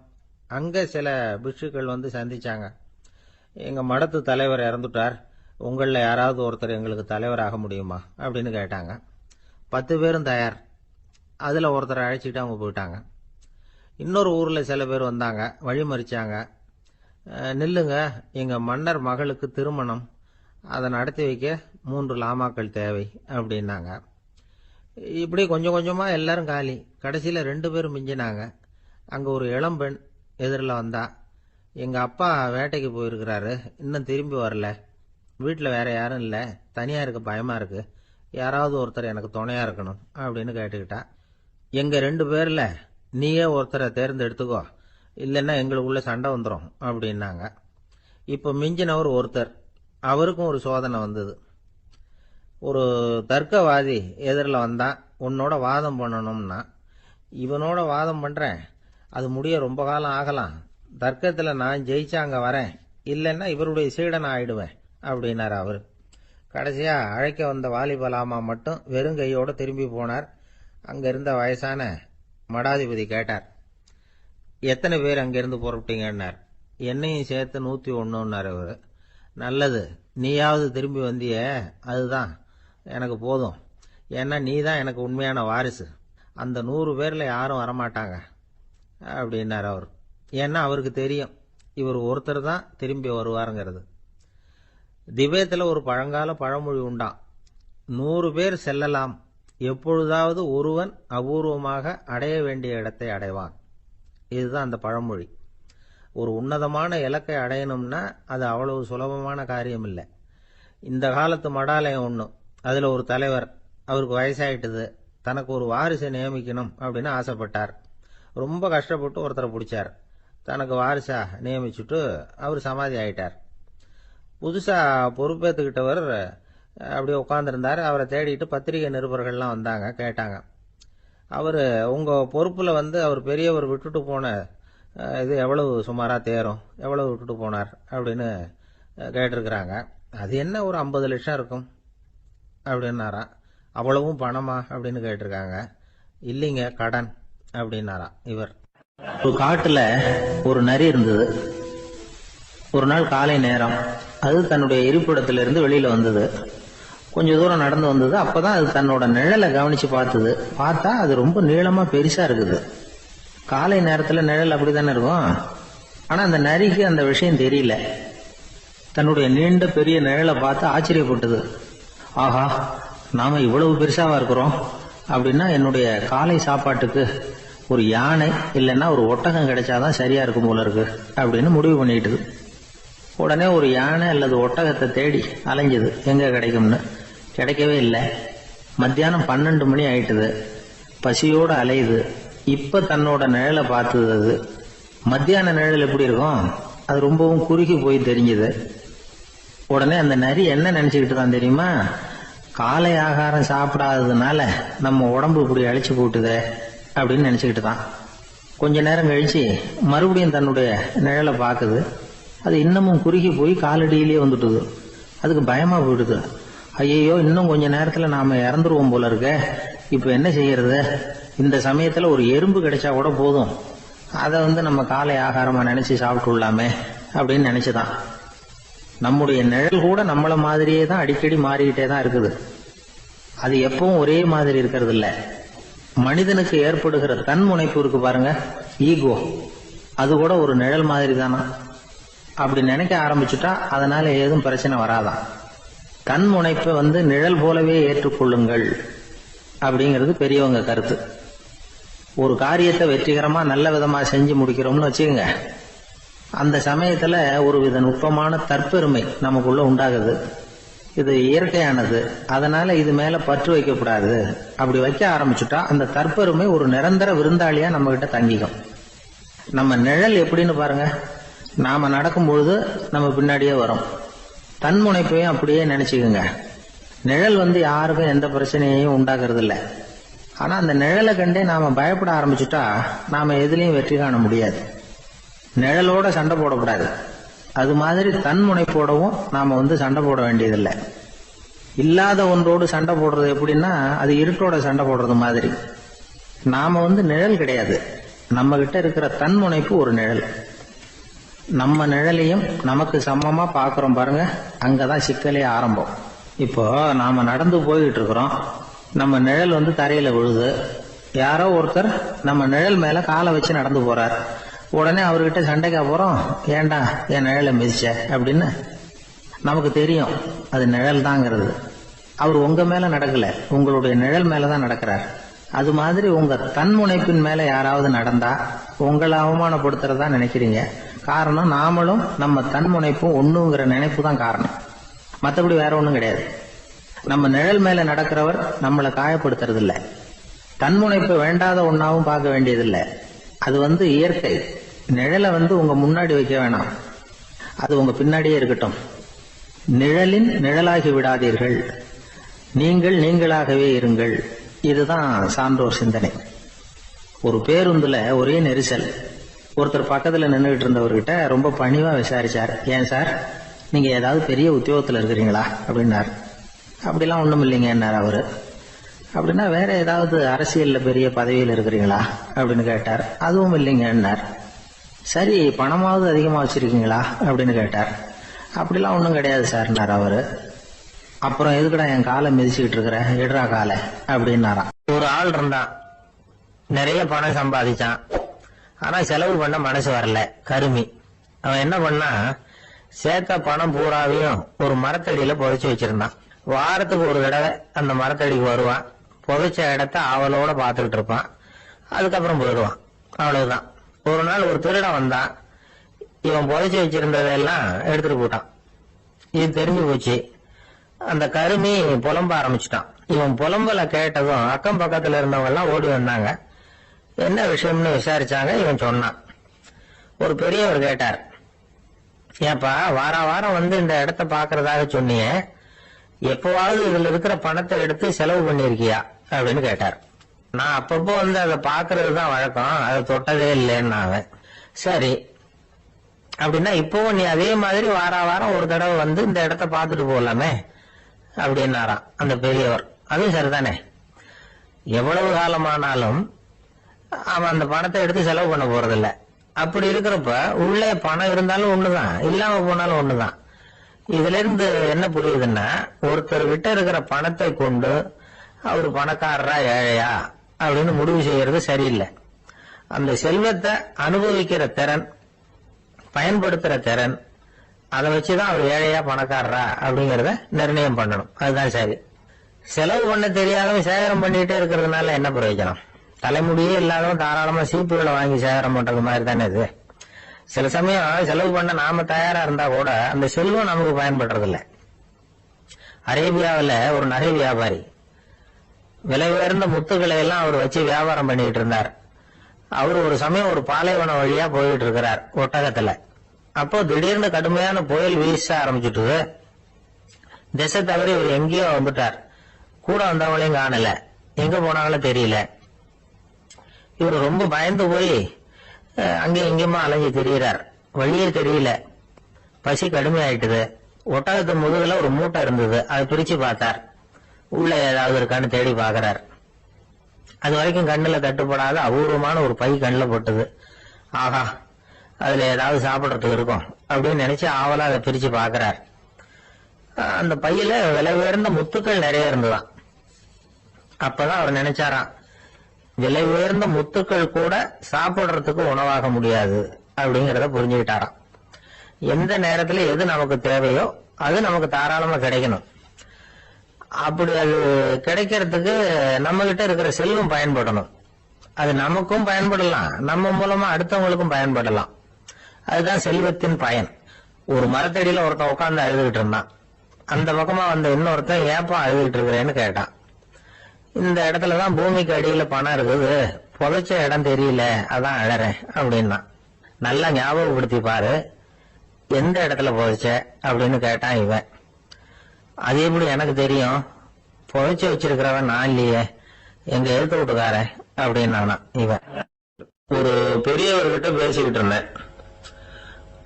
அங்கே சில பிட்சுக்கள் சந்திச்சாங்க. எங்கள் மடத்து தலைவர் இறந்துட்டார், உங்களில் யாராவது ஒருத்தர் எங்களுக்கு தலைவராக முடியுமா அப்படின்னு கேட்டாங்க. 10 பேரும் தயார். அதில் ஒருத்தரை அழைச்சிக்கிட்டு அவங்க போயிட்டாங்க. இன்னொரு ஊரில் சில பேர் வந்தாங்க, வழிமறிச்சாங்க. நில்லுங்க, எங்கள் மன்னர் மகளுக்கு திருமணம், அதை நடத்தி வைக்க 3 லாமாக்கள் தேவை அப்படின்னாங்க. இப்படி கொஞ்சம் கொஞ்சமா எல்லாரும் காலி. கடைசியில 2 பேரும் மிஞ்சினாங்க. அங்க ஒரு இளம்பெண் எதிரில் வந்தா. எங்க அப்பா வேட்டைக்கு போயிருக்கிறாரு, இன்னும் திரும்பி வரல. வீட்டில் வேற யாரும் இல்லை, தனியா இருக்க பயமா இருக்கு, யாராவது ஒருத்தர் எனக்கு துணையா இருக்கணும் அப்படின்னு கேட்டுக்கிட்டா. எங்க 2 பேர்ல நீயே ஒருத்தரை தேர்ந்தெடுத்துக்கோ, இல்லைன்னா எங்களுக்குள்ள சண்டை வந்துடும் அப்படின்னாங்க. இப்ப மிஞ்சினவர் ஒருத்தர். அவருக்கும் ஒரு சோதனை வந்தது. ஒரு தர்க்கவாதி எதிரில் வந்தான். உன்னோட வாதம் பண்ணணும்னா. இவனோட வாதம் பண்றேன், அது முடிய ரொம்ப காலம் ஆகலாம். தர்க்கத்துல நான் ஜெயிச்சா அங்க வரேன், இல்லைன்னா இவருடைய சீடன் ஆயிடுவேன் அப்படின்னாரு அவரு. கடைசியா அழைக்க வந்த வாலிபலாமா மட்டும் வெறும் கையோட திரும்பி போனார். அங்க இருந்த வயசான மடாதிபதி கேட்டார், எத்தனை பேர் அங்கிருந்து புறப்பட்டீங்கன்னார். என்னையும் சேர்த்து 101ன்னார் அவரு. நல்லது, நீயாவது திரும்பி வந்திய, அதுதான் எனக்கு போதும். ஏன்னா நீ தான் எனக்கு உண்மையான வாரிசு. அந்த 100 பேர்ல யாரும் வரமாட்டாங்க அப்படின்னார் அவர். ஏன்னா அவருக்கு தெரியும் இவர் ஒருத்தர் தான் திரும்பி வருவாருங்கிறது. திபேத்தில் ஒரு பழங்கால பழமொழி உண்டாம், 100 பேர் செல்லலாம், எப்பொழுதாவது ஒருவன் அபூர்வமாக அடைய வேண்டிய இடத்தை அடைவான். இதுதான் அந்த பழமொழி. ஒரு உன்னதமான இலக்கை அடையணும்னா அது அவ்வளவு சுலபமான காரியம் இல்லை. இந்த காலத்து மடாலயம் ஒண்ணு, அதுல ஒரு தலைவர், அவருக்கு வயசாயிட்டுது, தனக்கு ஒரு வாரிசை நியமிக்கணும் அப்படின்னு ஆசைப்பட்டார். ரொம்ப கஷ்டப்பட்டு ஒருத்தரை பிடிச்சார். தனக்கு வாரிசா நியமிச்சுட்டு அவர் சமாதி ஆயிட்டார். புதுசா பொறுப்பேற்றுக்கிட்டவர் அப்படியே உட்கார்ந்துருந்தார். அவரை தேடிட்டு பத்திரிகை நிருபர்கள்லாம் வந்தாங்க, கேட்டாங்க. அவர் உங்க பொறுப்புல அவர் பெரியவர் விட்டுட்டு போன இது எவ்வளவு சுமாரா தேரும், எவ்வளவு விட்டுட்டு போனார் அப்படின்னு கேட்டிருக்கிறாங்க. அது என்ன ஒரு 50 லட்சம் இருக்கும் அப்படின்னாராம். அவ்வளவும் பணமா அப்படின்னு கேட்டிருக்காங்க. இல்லைங்க, கடன் அப்படின்னாராம் இவர். ஒரு காட்டுல ஒரு நரி இருந்தது. ஒரு நாள் காலை நேரம் அது தன்னுடைய இருப்பிடத்திலிருந்து வெளியில வந்தது. கொஞ்ச தூரம் நடந்து வந்தது. அப்பதான் அது தன்னோட நிழலை கவனிச்சு பார்த்தது. பார்த்தா அது ரொம்ப நீளமா பெருசா இருக்குது. காலை நேரத்துல நிழல் அப்படித்தானே இருக்கும். ஆனா அந்த நரிக்கு அந்த விஷயம் தெரியல. தன்னுடைய நீண்ட பெரிய நிழலை பார்த்து ஆச்சரியப்பட்டது. ஆஹா, நாம இவ்வளவு பெருசாவா இருக்கிறோம் அப்படின்னா என்னுடைய காலை சாப்பாட்டுக்கு ஒரு யானை இல்லைன்னா ஒரு ஒட்டகம் கிடைச்சாதான் சரியா இருக்கும் போல இருக்கு அப்படின்னு முடிவு பண்ணிட்டுது. உடனே ஒரு யானை அல்லது ஒட்டகத்தை தேடி அலைஞ்சது, எங்க கிடைக்கும்னு. கிடைக்கவே இல்லை. மத்தியானம் 12 மணி ஆயிட்டுது. பசியோட அலையுது. இப்ப தன்னோட நிழலை பார்த்தது. அது மத்தியான நிழல் எப்படி இருக்கும், அது ரொம்பவும் குறுகி போய் தெரிஞ்சது. உடனே அந்த நரி என்ன நினைச்சுக்கிட்டு தான் தெரியுமா, காலை ஆகாரம் சாப்பிடாததுனால நம்ம உடம்பு இப்படி அழிச்சு போட்டுது அப்படின்னு நினைச்சுக்கிட்டு தான். கொஞ்ச நேரம் கழிச்சு மறுபடியும் தன்னுடைய நிழலை பார்க்குது. அது இன்னமும் குறுகி போய் காலடியிலேயே வந்துட்டுது. அதுக்கு பயமா போயிடுது. ஐயோ, இன்னும் கொஞ்ச நேரத்துல நாம இறந்துருவோம் போல இருக்க, இப்ப என்ன செய்யறது? இந்த சமயத்துல ஒரு எறும்பு கிடைச்சா கூட போதும், அதை நம்ம காலை ஆகாரமா நினைச்சு சாப்பிட்டு விடலாமே அப்படின்னு நினைச்சுதான். நம்முடைய நிழல் கூட நம்மள மாதிரியே தான் அடிக்கடி மாறிக்கிட்டே தான் இருக்குது. அது எப்பவும் ஒரே மாதிரி இருக்கிறது இல்ல. மனிதனுக்கு ஏற்படுகிற தன்முனைப்பு இருக்கு பாருங்க, ஈகோ, அது கூட ஒரு நிழல் மாதிரி தானா. அப்படி நினைக்க ஆரம்பிச்சுட்டா அதனால ஏதும் பிரச்சனை வராதான். தன்முனைப்பை நிழல் போலவே ஏற்றுக்கொள்ளுங்கள் அப்படிங்கிறது பெரியவங்க கருத்து. ஒரு காரியத்தை வெற்றிகரமா நல்ல விதமா செஞ்சு முடிக்கிறோம்னு வச்சுக்கோங்க, அந்த சமயத்துல ஒரு வித நுட்பமான தற்பெருமை நமக்குள்ள உண்டாகுது. இது இயற்கையானது, அதனால இது மேல பற்று வைக்கக்கூடாது. அப்படி வைக்க ஆரம்பிச்சுட்டா அந்த தற்பெருமை ஒரு நிரந்தர விருந்தாளியா நம்ம கிட்ட தங்கிக்கும். நம்ம நிழல் எப்படின்னு பாருங்க, நாம நடக்கும் பொழுது நம்ம பின்னாடியே வரும். தன்முனைப்பையும் அப்படியே நினைச்சுக்குங்க. நிழல் யாருக்கும் எந்த பிரச்சனையையும் உண்டாக்குறது இல்லை. ஆனா அந்த நிழலை கண்டே நாம பயப்பட ஆரம்பிச்சுட்டா நாம எதுலயும் வெற்றி காண முடியாது. நிழலோட சண்டை போடக்கூடாது. அது மாதிரி தன்முனைப்போடவும் நாம சண்டை போட வேண்டியதில்லை. இல்லாத ஒன்றோடு சண்டை போடுறது எப்படின்னா, அது இருட்டோட சண்டை போடுறது மாதிரி. நாம நிழல் கிடையாது, நம்ம கிட்ட இருக்கிற தன்முனைப்பு ஒரு நிழல். நம்ம நிழலையும் நமக்கு சமமா பாக்குறோம் பாருங்க, அங்கதான் சிக்கலே ஆரம்பம். இப்போ நாம நடந்து போயிட்டு இருக்கிறோம், நம்ம நிழல் தரையில விழுது. யாரோ ஒருத்தர் நம்ம நிழல் மேல காலை வச்சு நடந்து போறார். உடனே அவர்கிட்ட சண்டைக்கா போறோம், ஏண்டா என் நிழலை மிதிச்ச அப்படின்னு. நமக்கு தெரியும் அது நிழல் தாங்கிறது. அவர் உங்க மேல நடக்கல, உங்களுடைய நிழல் மேலதான் நடக்கிறார். அது மாதிரி உங்க தன்முனைப்பின் மேல யாராவது நடந்தா உங்களை அவமானப்படுத்துறதா நினைக்கிறீங்க. காரணம், நாமளும் நம்ம தன்முனைப்பும் ஒண்ணுங்கிற நினைப்பு தான் காரணம், மற்றபடி வேற ஒண்ணும் கிடையாது. நம்ம நிழல் மேல நடக்கிறவர் நம்மளை காயப்படுத்துறது இல்ல. தன்முனைப்பு வேண்டாத ஒன்னாவும் பார்க்க வேண்டியதில்லை. அது இயற்கை. நிழலை உங்க முன்னாடி வைக்க வேணாம், அது உங்க பின்னாடியே இருக்கட்டும். நிழலின் நிழலாகி விடாதீர்கள், நீங்கள் நீங்களாகவே இருங்கள். இதுதான் சான்றோர் சிந்தனை. ஒரு பேருந்துல ஒரே நெரிசல். ஒருத்தர் பக்கத்துல நின்றுகிட்டு இருந்தவர்கிட்ட ரொம்ப பணிவா விசாரிச்சார், ஏன் சார் நீங்க ஏதாவது பெரிய உத்தியோகத்துல இருக்கிறீங்களா அப்படின்னாரு. அப்படிலாம் ஒண்ணும் இல்லைங்கன்னார் அவரு. அப்படின்னா வேற ஏதாவது அரசியல்ல பெரிய பதவியில் இருக்கிறீங்களா அப்படின்னு கேட்டார். அதுவும் இல்லைங்கன்னார். சரி, பணமாவது அதிகமா வச்சிருக்கீங்களா அப்படின்னு கேட்டார். அப்படிலாம் ஒன்றும் கிடையாது சார்னார் அவரு. அப்புறம் எதுக்குடா என் காலை மிதிச்சுக்கிட்டு இருக்கிற, எடுறா காலை அப்படின்னாராம். ஒரு ஆள் இருந்தான், நிறைய பணம் சம்பாதிச்சான், ஆனா செலவு பண்ண மனசு வரல, கருமி. அவன் என்ன பண்ணா, சேர்த்த பணம் பூராவையும் ஒரு மரத்தடியில புதைச்சு வச்சிருந்தான். வாரத்துக்கு ஒரு தடவை அந்த மரத்தடிக்கு வருவான், புதைச்ச இடத்த ஆவலோட பார்த்துக்கிட்டு இருப்பான், அதுக்கப்புறம் போயிடுவான். அவ்வளவுதான். ஒரு நாள் ஒரு திருடன் வந்தான், இவன் புதைச்சு வச்சிருந்ததெல்லாம் எடுத்துட்டு போட்டான். இது தெரிஞ்சு போச்சு. அந்த கருமி புலம்ப ஆரம்பிச்சுட்டான். இவன் புலம்பல கேட்டதும் அக்கம் பக்கத்துல இருந்தவங்க எல்லாம் ஓடி வந்தாங்க. என்ன விஷயம்னு விசாரிச்சாங்க. இவன் சொன்னான். ஒரு பெரியவர் கேட்டார், ஏப்பா வாரம் இந்த இடத்த பாக்குறதாக சொன்னீங்க, எப்பவாவது இதுல இருக்கிற பணத்தை எடுத்து செலவு பண்ணிருக்கியா அப்படின்னு கேட்டார். நான் அப்பப்போ அதை பாக்குறதுதான் வழக்கம், அதை தொட்டதே இல்லைன்னு. சரி அப்படின்னா இப்பவும் நீ அதே மாதிரி வாரம் ஒரு தடவை இந்த இடத்த பாத்துட்டு போகலாமே அப்படின்னாராம் அந்த பெரியவர். அதுவும் சரிதானே, எவ்வளவு காலமானாலும் அவன் அந்த பணத்தை எடுத்து செலவு பண்ண போறதில்ல. அப்படி இருக்கிறப்ப உள்ளே பணம் இருந்தாலும் ஒண்ணுதான், இல்லாம போனாலும் ஒண்ணுதான். இதுல இருந்து என்ன புரியுதுன்னா, ஒருத்தர் கிட்ட இருக்கிற பணத்தை கொண்டு அவரு பணக்காரரா ஏழையா அப்படின்னு முடிவு செய்யறது சரியில்லை. அந்த செல்வத்தை அனுபவிக்கிற திறன், பயன்படுத்துற திறன், அதை வச்சுதான் அவர் ஏழையா பணக்காரரா அப்படிங்கறத நிர்ணயம் பண்ணணும். அதுதான் சரி. செலவு பண்ண தெரியாதவன் சேகரம் பண்ணிட்டே இருக்கிறதுனால என்ன பிரயோஜனம்? தலைமுடியே இல்லாதவன் தாராளமா சீப்புகளை வாங்கி சேகரம் பண்றது மாதிரி தானே இது. சில சமயம் செலவு பண்ண நாம தயாரா இருந்தா கூட அந்த செல்வம் நமக்கு பயன்படுறதில்லை. அரேபியாவில் ஒரு நகை வியாபாரி விலை உயர்ந்த முத்துக்களை எல்லாம் அவர் வச்சு வியாபாரம் பண்ணிட்டு இருந்தார். அவர் ஒரு சமயம் ஒரு பாலைவனம் வழியா போயிட்டு இருக்கிறார் ஒட்டகத்துல. அப்போ திடீர்னு கடுமையான புயல் வீச ஆரம்பிச்சுட்டு திசை தவறி இவர் எங்கேயோ வந்துட்டார். கூட வந்தவங்களையும் காணல, எங்க போனாங்களோ தெரியல. இவர் ரொம்ப பயந்து போய் அங்கேயும் இங்கேயுமா அலைஞ்சு தெரிகிறார். வழியே தெரியல, பசி கடுமையாயிட்டுது. ஒட்டகத்து முதுகுல ஒரு மூட்டை இருந்தது, அதை பிரிச்சு பார்த்தார். உள்ள ஏதாவது இருக்கான்னு தேடி பாக்குறார். அது வரைக்கும் கண்ணுல தட்டுப்படாத அபூர்வமான ஒரு பை கண்ணுல போட்டது. ஆஹா, அதுல ஏதாவது சாப்பிடறதுக்கு இருக்கும் அப்படின்னு நினைச்சு ஆவலா அதை பிரிச்சு பாக்குறார். அந்த பையில விலை உயர்ந்த முத்துக்கள் நிறைய இருந்ததாம். அப்பதான் அவர் நினைச்சாராம், விலை உயர்ந்த முத்துக்கள் கூட சாப்பிடுறதுக்கு உணவாக முடியாது அப்படிங்கறத புரிஞ்சுக்கிட்டாராம். எந்த நேரத்துல எது நமக்கு தேவையோ அது நமக்கு தாராளமா கிடைக்கணும். அப்படி அது கிடைக்கிறதுக்கு நம்ம கிட்ட இருக்கிற செல்வம் பயன்படணும். அது நமக்கும் பயன்படலாம், நம்ம மூலமா அடுத்தவங்களுக்கும் பயன்படலாம். அதுதான் செல்வத்தின் பயன். ஒரு மரத்தடியில ஒருத்தன் உட்கார்ந்து அழுதுகிட்டு இருந்தான். அந்த பக்கமா வந்த இன்னொருத்தன் ஏப்பா அழுதுகிட்டு இருக்கிறேன்னு கேட்டான். இந்த இடத்துலதான் பூமிக்கு அடியில பணம் இருக்குது, புதைச்ச இடம் தெரியல, அதான் அழறேன் அப்படின்னா. நல்லா ஞாபகப்படுத்தி பாரு, எந்த இடத்துல புதைச்ச அப்படின்னு கேட்டான் இவன். அது எப்படி எனக்கு தெரியும், புதைச்சு வச்சிருக்கிறவன் நான் இல்லையே, எங்க எழுத்து விட்டுக்காரன் அப்படின்னானா இவன். ஒரு பெரியவர்கிட்ட பேசிக்கிட்டு இருந்தேன்.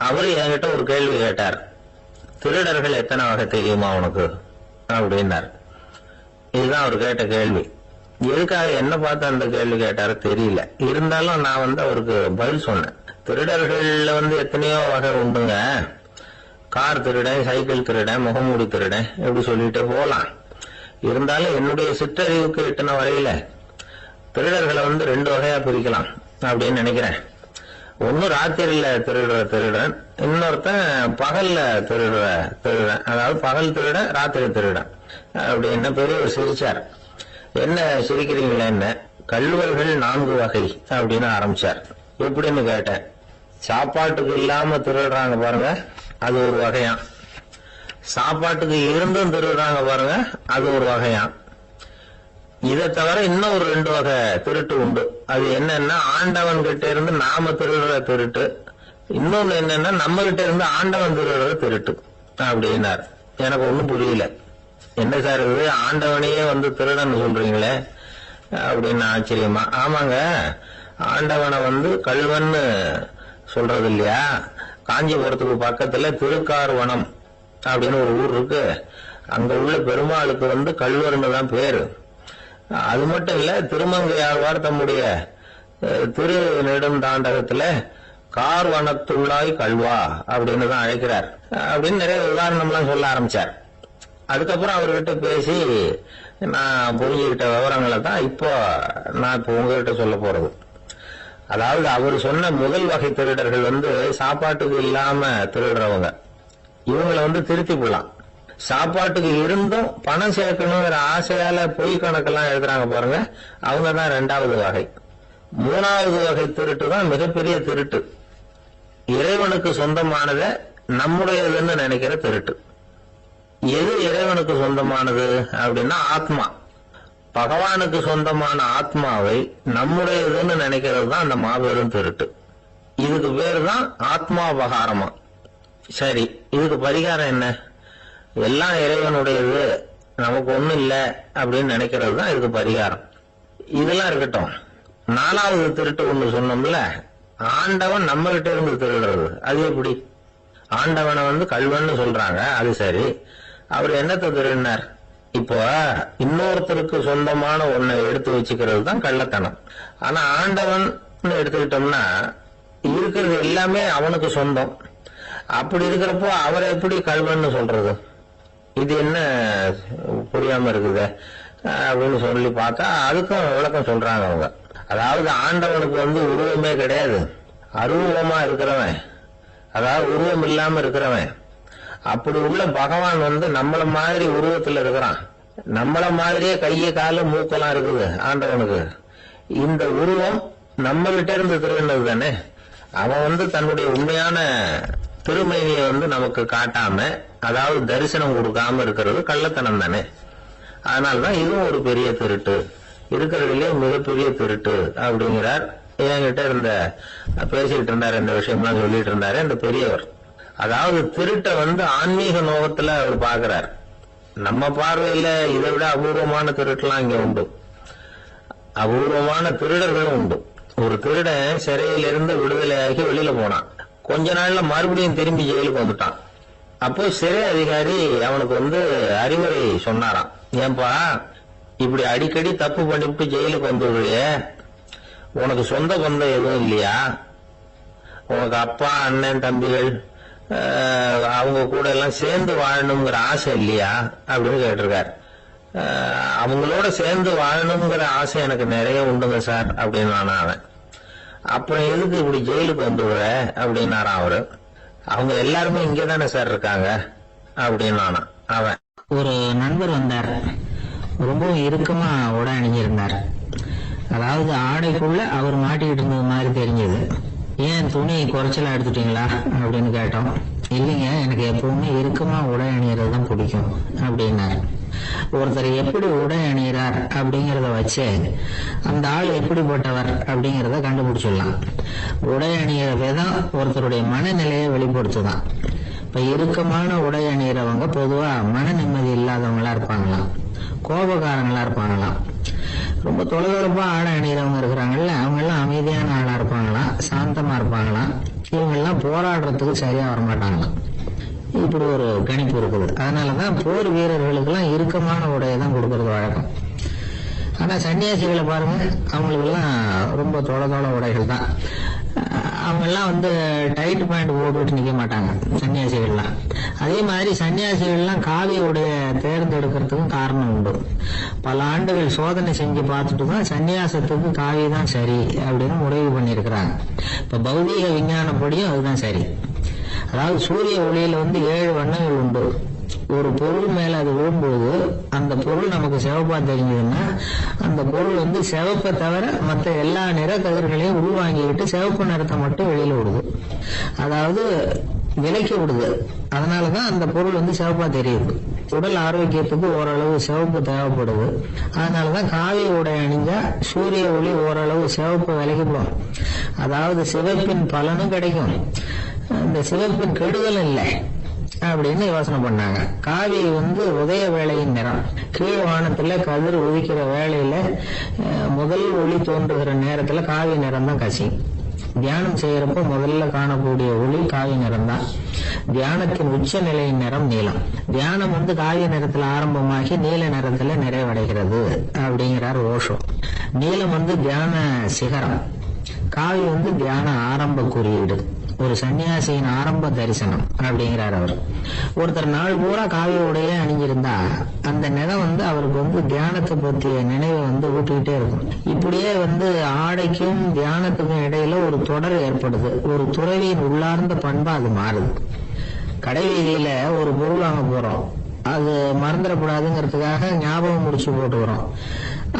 அவரு என்கிட்ட ஒரு கேள்வி கேட்டார். திருடர்கள் எத்தனை வகை தெரியுமா உனக்கு அப்படின்னார். இதுதான் அவர் கேட்ட கேள்வி. எதுக்காக என்ன பார்த்து அந்த கேள்வி கேட்டாரு தெரியல. இருந்தாலும் நான் அவருக்கு பதில் சொன்னேன். திருடர்கள்ல எத்தனையோ வகை உண்டுங்க. கார் திருடன், சைக்கிள் திருடன், முகமூடி திருடன், எப்படி சொல்லிட்டு போலாம். இருந்தாலும் என்னுடைய சிற்றறிவுக்கு எட்டின வரையில திருடர்களை 2 வகையா பிரிக்கலாம் அப்படின்னு நினைக்கிறேன். ஒன்னு ராத்திரியில திருடுற திருடன், இன்னொருத்தன் பகல்ல திருடுற திருடன். அதாவது பகல் திருடன், ராத்திரி திருடன் அப்படின்னு பெரியவர் சிரிச்சார். என்ன சிரிக்கிறீங்களா? என்ன கள்வர்கள் 4 வகை அப்படின்னு ஆரம்பிச்சார். எப்படின்னு கேட்டேன். சாப்பாட்டுக்கு இல்லாம திருடுறாங்க பாருங்க, அது ஒரு வகையாம். சாப்பாட்டுக்கு இருந்தும் திருடுறாங்க பாருங்க, அது ஒரு வகையாம். இதை தவிர இன்னும் ஒரு 2 வகை திருட்டு உண்டு. அது என்னன்னா, ஆண்டவன் கிட்ட இருந்து நாம திருடுற திருட்டு, இன்னொன்னு என்னன்னா நம்ம கிட்ட இருந்து ஆண்டவன் திருடுற திருட்டு அப்படின்னார். எனக்கு ஒண்ணும் புரியல. என்ன சார் இது, ஆண்டவனையே வந்து திருடன்னு சொல்றீங்களே அப்படின்னு ஆச்சரியமா. ஆமாங்க, ஆண்டவனை வந்து கள்வன்னு சொல்றது இல்லையா? காஞ்சிபுரத்துக்கு பக்கத்துல திருக்கார்வனம் அப்படின்னு ஒரு ஊர் இருக்கு. அங்க உள்ள பெருமாளுக்கு வந்து கள்வர்னு தான் பேரு. அது மட்டும் இல்ல, திருமங்கையாழ்வார் தம்முடைய திரு நெடுந்தாண்டகத்துல கார்வனத்துள்ளாய் கல்வா அப்படின்னு தான் அழைக்கிறார் அப்படின்னு நிறைய உதாரணம்லாம் சொல்ல ஆரம்பிச்சார். அதுக்கப்புறம் அவர்கிட்ட பேசி நான் புரிஞ்சுக்கிட்ட விவரங்களை தான் இப்போ நான் இப்போ உங்ககிட்ட சொல்ல போறது. அதாவது அவர் சொன்ன முதல் வகை திருடர்கள் வந்து சாப்பாட்டுக்கு இல்லாம திருடுறவங்க. இவங்களை வந்து திருத்தி போடலாம். சாப்பாட்டுக்கு இருந்தும் பணம் சேர்க்கணுங்கிற ஆசையால பொய் கணக்கெல்லாம் எழுதுறாங்க பாருங்க, அவங்க தான் 2வது வகை. 3வது வகை திருட்டு தான் மிகப்பெரிய திருட்டு. இறைவனுக்கு சொந்தமானதை நம்முடையதுன்னு நினைக்கிற திருட்டு. எது இறைவனுக்கு சொந்தமானது அப்படின்னா ஆத்மா. பகவானுக்கு சொந்தமான ஆத்மாவை நம்முடையதுன்னு நினைக்கிறது தான் அந்த மாபெரும் திருட்டு. இதுக்கு பேரு தான் ஆத்மாபகாரமா. சரி, இதுக்கு பரிகாரம் என்ன? எல்லாம் இறைவனுடையது, நமக்கு ஒண்ணும் இல்ல அப்படின்னு நினைக்கிறது தான் இதுக்கு பரிகாரம். இதெல்லாம் இருக்கட்டும். 4வது திருட்டு ஒண்ணு சொன்னோம்ல, ஆண்டவன் நம்ம கிட்ட இருந்து திருடுறது. அது எப்படி? ஆண்டவனை வந்து கள்வன்னு சொல்றாங்க, அது சரி. அவர் என்னத்தை திருடினார்? இப்போ இன்னொருத்தருக்கு சொந்தமான ஒன்னை எடுத்து வச்சுக்கிறது தான் கள்ளத்தனம். ஆனா ஆண்டவன் எடுத்துக்கிட்டோம்னா இருக்கிறது எல்லாமே அவனுக்கு சொந்தம். அப்படி இருக்கிறப்போ அவரை எப்படி கள்வன்னு சொல்றது? இது என்ன புரியாம இருக்குது அப்படின்னு சொல்லி பார்த்தா அதுக்கும் விளக்கம் சொல்றாங்க அவங்க. அதாவது ஆண்டவனுக்கு வந்து உருவமே கிடையாது, அருவமா இருக்கிறவன், அதாவது உருவம் இல்லாம இருக்கிறவன். அப்படி உள்ள பகவான் வந்து நம்மள மாதிரி உருவத்துல இருக்கிறான். நம்மள மாதிரியே கைய காலு மூக்கெல்லாம் இருக்குது ஆண்டவனுக்கு. இந்த உருவம் நம்ம கிட்ட இருந்து திருடினது தானே. அவன் வந்து தன்னுடைய உண்மையான திருமேனியை வந்து நமக்கு காட்டாம, அதாவது தரிசனம் கொடுக்காம இருக்கிறது கள்ளத்தனம் தானே. அதனாலதான் இதுவும் ஒரு பெரிய திருட்டு, இருக்கிறதுலயே மிகப்பெரிய திருட்டு அப்படிங்கிறார். என்கிட்ட இருந்த பேசிட்டு இருந்தாரு, இந்த விஷயம்லாம் சொல்லிட்டு இருந்தாரு அந்த பெரியவர். அதாவது திருட்டை வந்து ஆன்மீக நோகத்துல அவர் பாக்குறார். நம்ம பார்வையில இதை விட அபூர்வமான திருட்டுலாம் இங்க உண்டு. அபூர்வமான திருடர்களும் உண்டு. ஒரு திருடன் சிறையிலிருந்து விடுதலையாகி வெளியில போனான். கொஞ்ச நாள்ல மறுபடியும் திரும்பி ஜெயிலுக்கு வந்துட்டான். அப்போ சிறை அதிகாரி அவனுக்கு வந்து அறிவுரை சொன்னாராம். ஏன்பா இப்படி அடிக்கடி தப்பு பண்ணிவிட்டு ஜெயிலுக்கு வந்துடுறியே, உனக்கு சொந்த பந்தம் எதுவும் இல்லையா? உனக்கு அப்பா அண்ணன் தம்பிகள் அவங்க கூட எல்லாம் சேர்ந்து வாழணுங்கிற ஆசை இல்லையா அப்படின்னு கேட்டிருக்காரு. அவங்களோட சேர்ந்து வாழணுங்கிற ஆசை எனக்கு நிறைய உண்டுங்க சார் அப்படின்னு அவன். அப்புறம் எதுக்கு இப்படி ஜெயிலுக்கு வந்துடுற அப்படின்னாரான் அவரு. அவங்க எல்லாருமே இங்கதானே சார் இருக்காங்க அப்படின்னு அவன். ஒரு நண்பர் வந்தார். ரொம்ப இறுக்கமா உடை அணிஞ்சிருந்தார். அதாவது ஆடைக்குள்ள அவர் மாட்டிக்கிட்டு இருந்தது மாதிரி தெரிஞ்சது. ஏன் துணி குறைச்சலா எடுத்துட்டீங்களா அப்படின்னு கேட்டோம். இல்லைங்க, எனக்கு எப்பவுமே இறுக்கமா உடை அணியறது தான் பிடிக்கும் அப்படின்னாரு. ஒருத்தர் எப்படி உடை அணிகிறார் அப்படிங்கறத வச்சு அந்த ஆள் எப்படிப்பட்டவர் அப்படிங்கறத கண்டுபிடிச்சிடலாம். உடை அணிகிற விதம் ஒருத்தருடைய மனநிலையை வெளிப்படுத்துதான். இப்ப இறுக்கமான உடை அணிகிறவங்க பொதுவா மன நிம்மதி இல்லாதவங்களா இருப்பாங்களாம், கோபக்காரங்களா இருப்பாங்களாம். ரொம்ப தொலைதொலைப்பா ஆடை அணிகிறவங்க இருக்கிறாங்கல்ல, அவங்க எல்லாம் அமைதியான ஆளா இருப்பாங்களாம், சாந்தமா இருப்பாங்களாம். இவங்க எல்லாம் போராடுறதுக்கு சரியா வரமாட்டாங்களாம். இப்படி ஒரு கணிப்பு இருக்குது. அதனாலதான் போர் வீரர்களுக்கு எல்லாம் இறுக்கமான உடையை தான் கொடுக்கறது வழக்கம். ஆனா சன்னியாசிகளை பாருங்க, அவங்களுக்கு எல்லாம் ரொம்ப தொலை உடைகள் தான். அவங்கெல்லாம் வந்து டைட் பேண்ட் போட்டுட்டு நிக்க மாட்டாங்க சன்னியாசிகள்லாம். அதே மாதிரி சன்னியாசிகள்லாம் காவியோடைய தேர்ந்தெடுக்கிறதுக்கும் காரணம் உண்டு. பல ஆண்டுகள் சோதனை செஞ்சு பார்த்துட்டு தான் சன்னியாசத்துக்கு காவி தான் சரி அப்படின்னு முடிவு பண்ணியிருக்கிறாங்க. இப்ப பௌதீக விஞ்ஞானப்படியும் அதுதான் சரி. அதாவது சூரிய ஒளியில வந்து 7 வண்ணங்கள் உண்டு. ஒரு பொருள் மேல அது விழும்போது அந்த பொருள் நமக்கு சிவப்பா தெரிஞ்சதுன்னா அந்த பொருள் வந்து சிவப்பை தவிர மற்ற எல்லா நிற கதிர்களையும் உள்வாங்கிக்கிட்டு சிவப்பு நிறத்தை மட்டும் வெளியில விடுது. அதாவது விலைக்கு விடுது. அதனாலதான் அந்த பொருள் வந்து சிவப்பா தெரியுது. உடல் ஆரோக்கியத்துக்கு ஓரளவு சிவப்பு தேவைப்படுது. அதனாலதான் காவி உடை அணிஞ்சா சூரிய ஒளி ஓரளவு சிவப்பு விலைக்குப்படும். அதாவது சிவப்பின் பலனும் கிடைக்கும், இந்த சிவப்பின் கெடுதலும் இல்லை அப்படின்னு யோசனை பண்ணாங்க. காவி வந்து உதய வேளையின் நிறம். கீழ் வானத்துல கதிர் உதிக்கிற வேளையில முதல் ஒளி தோன்றுகிற நேரத்துல காவி நிறம் தான் கசி. தியானம் செய்யறப்ப முதல்ல காணக்கூடிய ஒளி காவி நிறம் தான். தியானத்தின் உச்ச நிலையின் நிறம் நீலம். தியானம் வந்து காவி நிறத்துல ஆரம்பமாகி நீல நிறத்துல நிறைவடைகிறது அப்படிங்கிறார் ஓஷோ. நீலம் வந்து தியான சிகரம், காவி வந்து தியான ஆரம்ப குறியீடு, ஒரு சன்னியாசியின் ஆரம்ப தரிசனம் அப்படிங்கிறார் அவர். ஒருத்தர் நாள் பூரா காவி உடைய அணிஞ்சிருந்தா அந்த நிறம் வந்து அவருக்கு வந்து தியானத்தை பற்றிய நினைவை வந்து ஊட்டிக்கிட்டே இருக்கும். இப்படியே வந்து ஆடைக்கும் தியானத்துக்கும் இடையில ஒரு தொடர் ஏற்படுது. ஒரு துறவியின் உள்ளார்ந்த பண்பா அது மாறுது. கடை வீதியில ஒரு பொருள் வாங்க போறோம், அது மறந்துடக்கூடாதுங்கிறதுக்காக ஞாபகம் முடிச்சு போட்டுக்கிறோம்.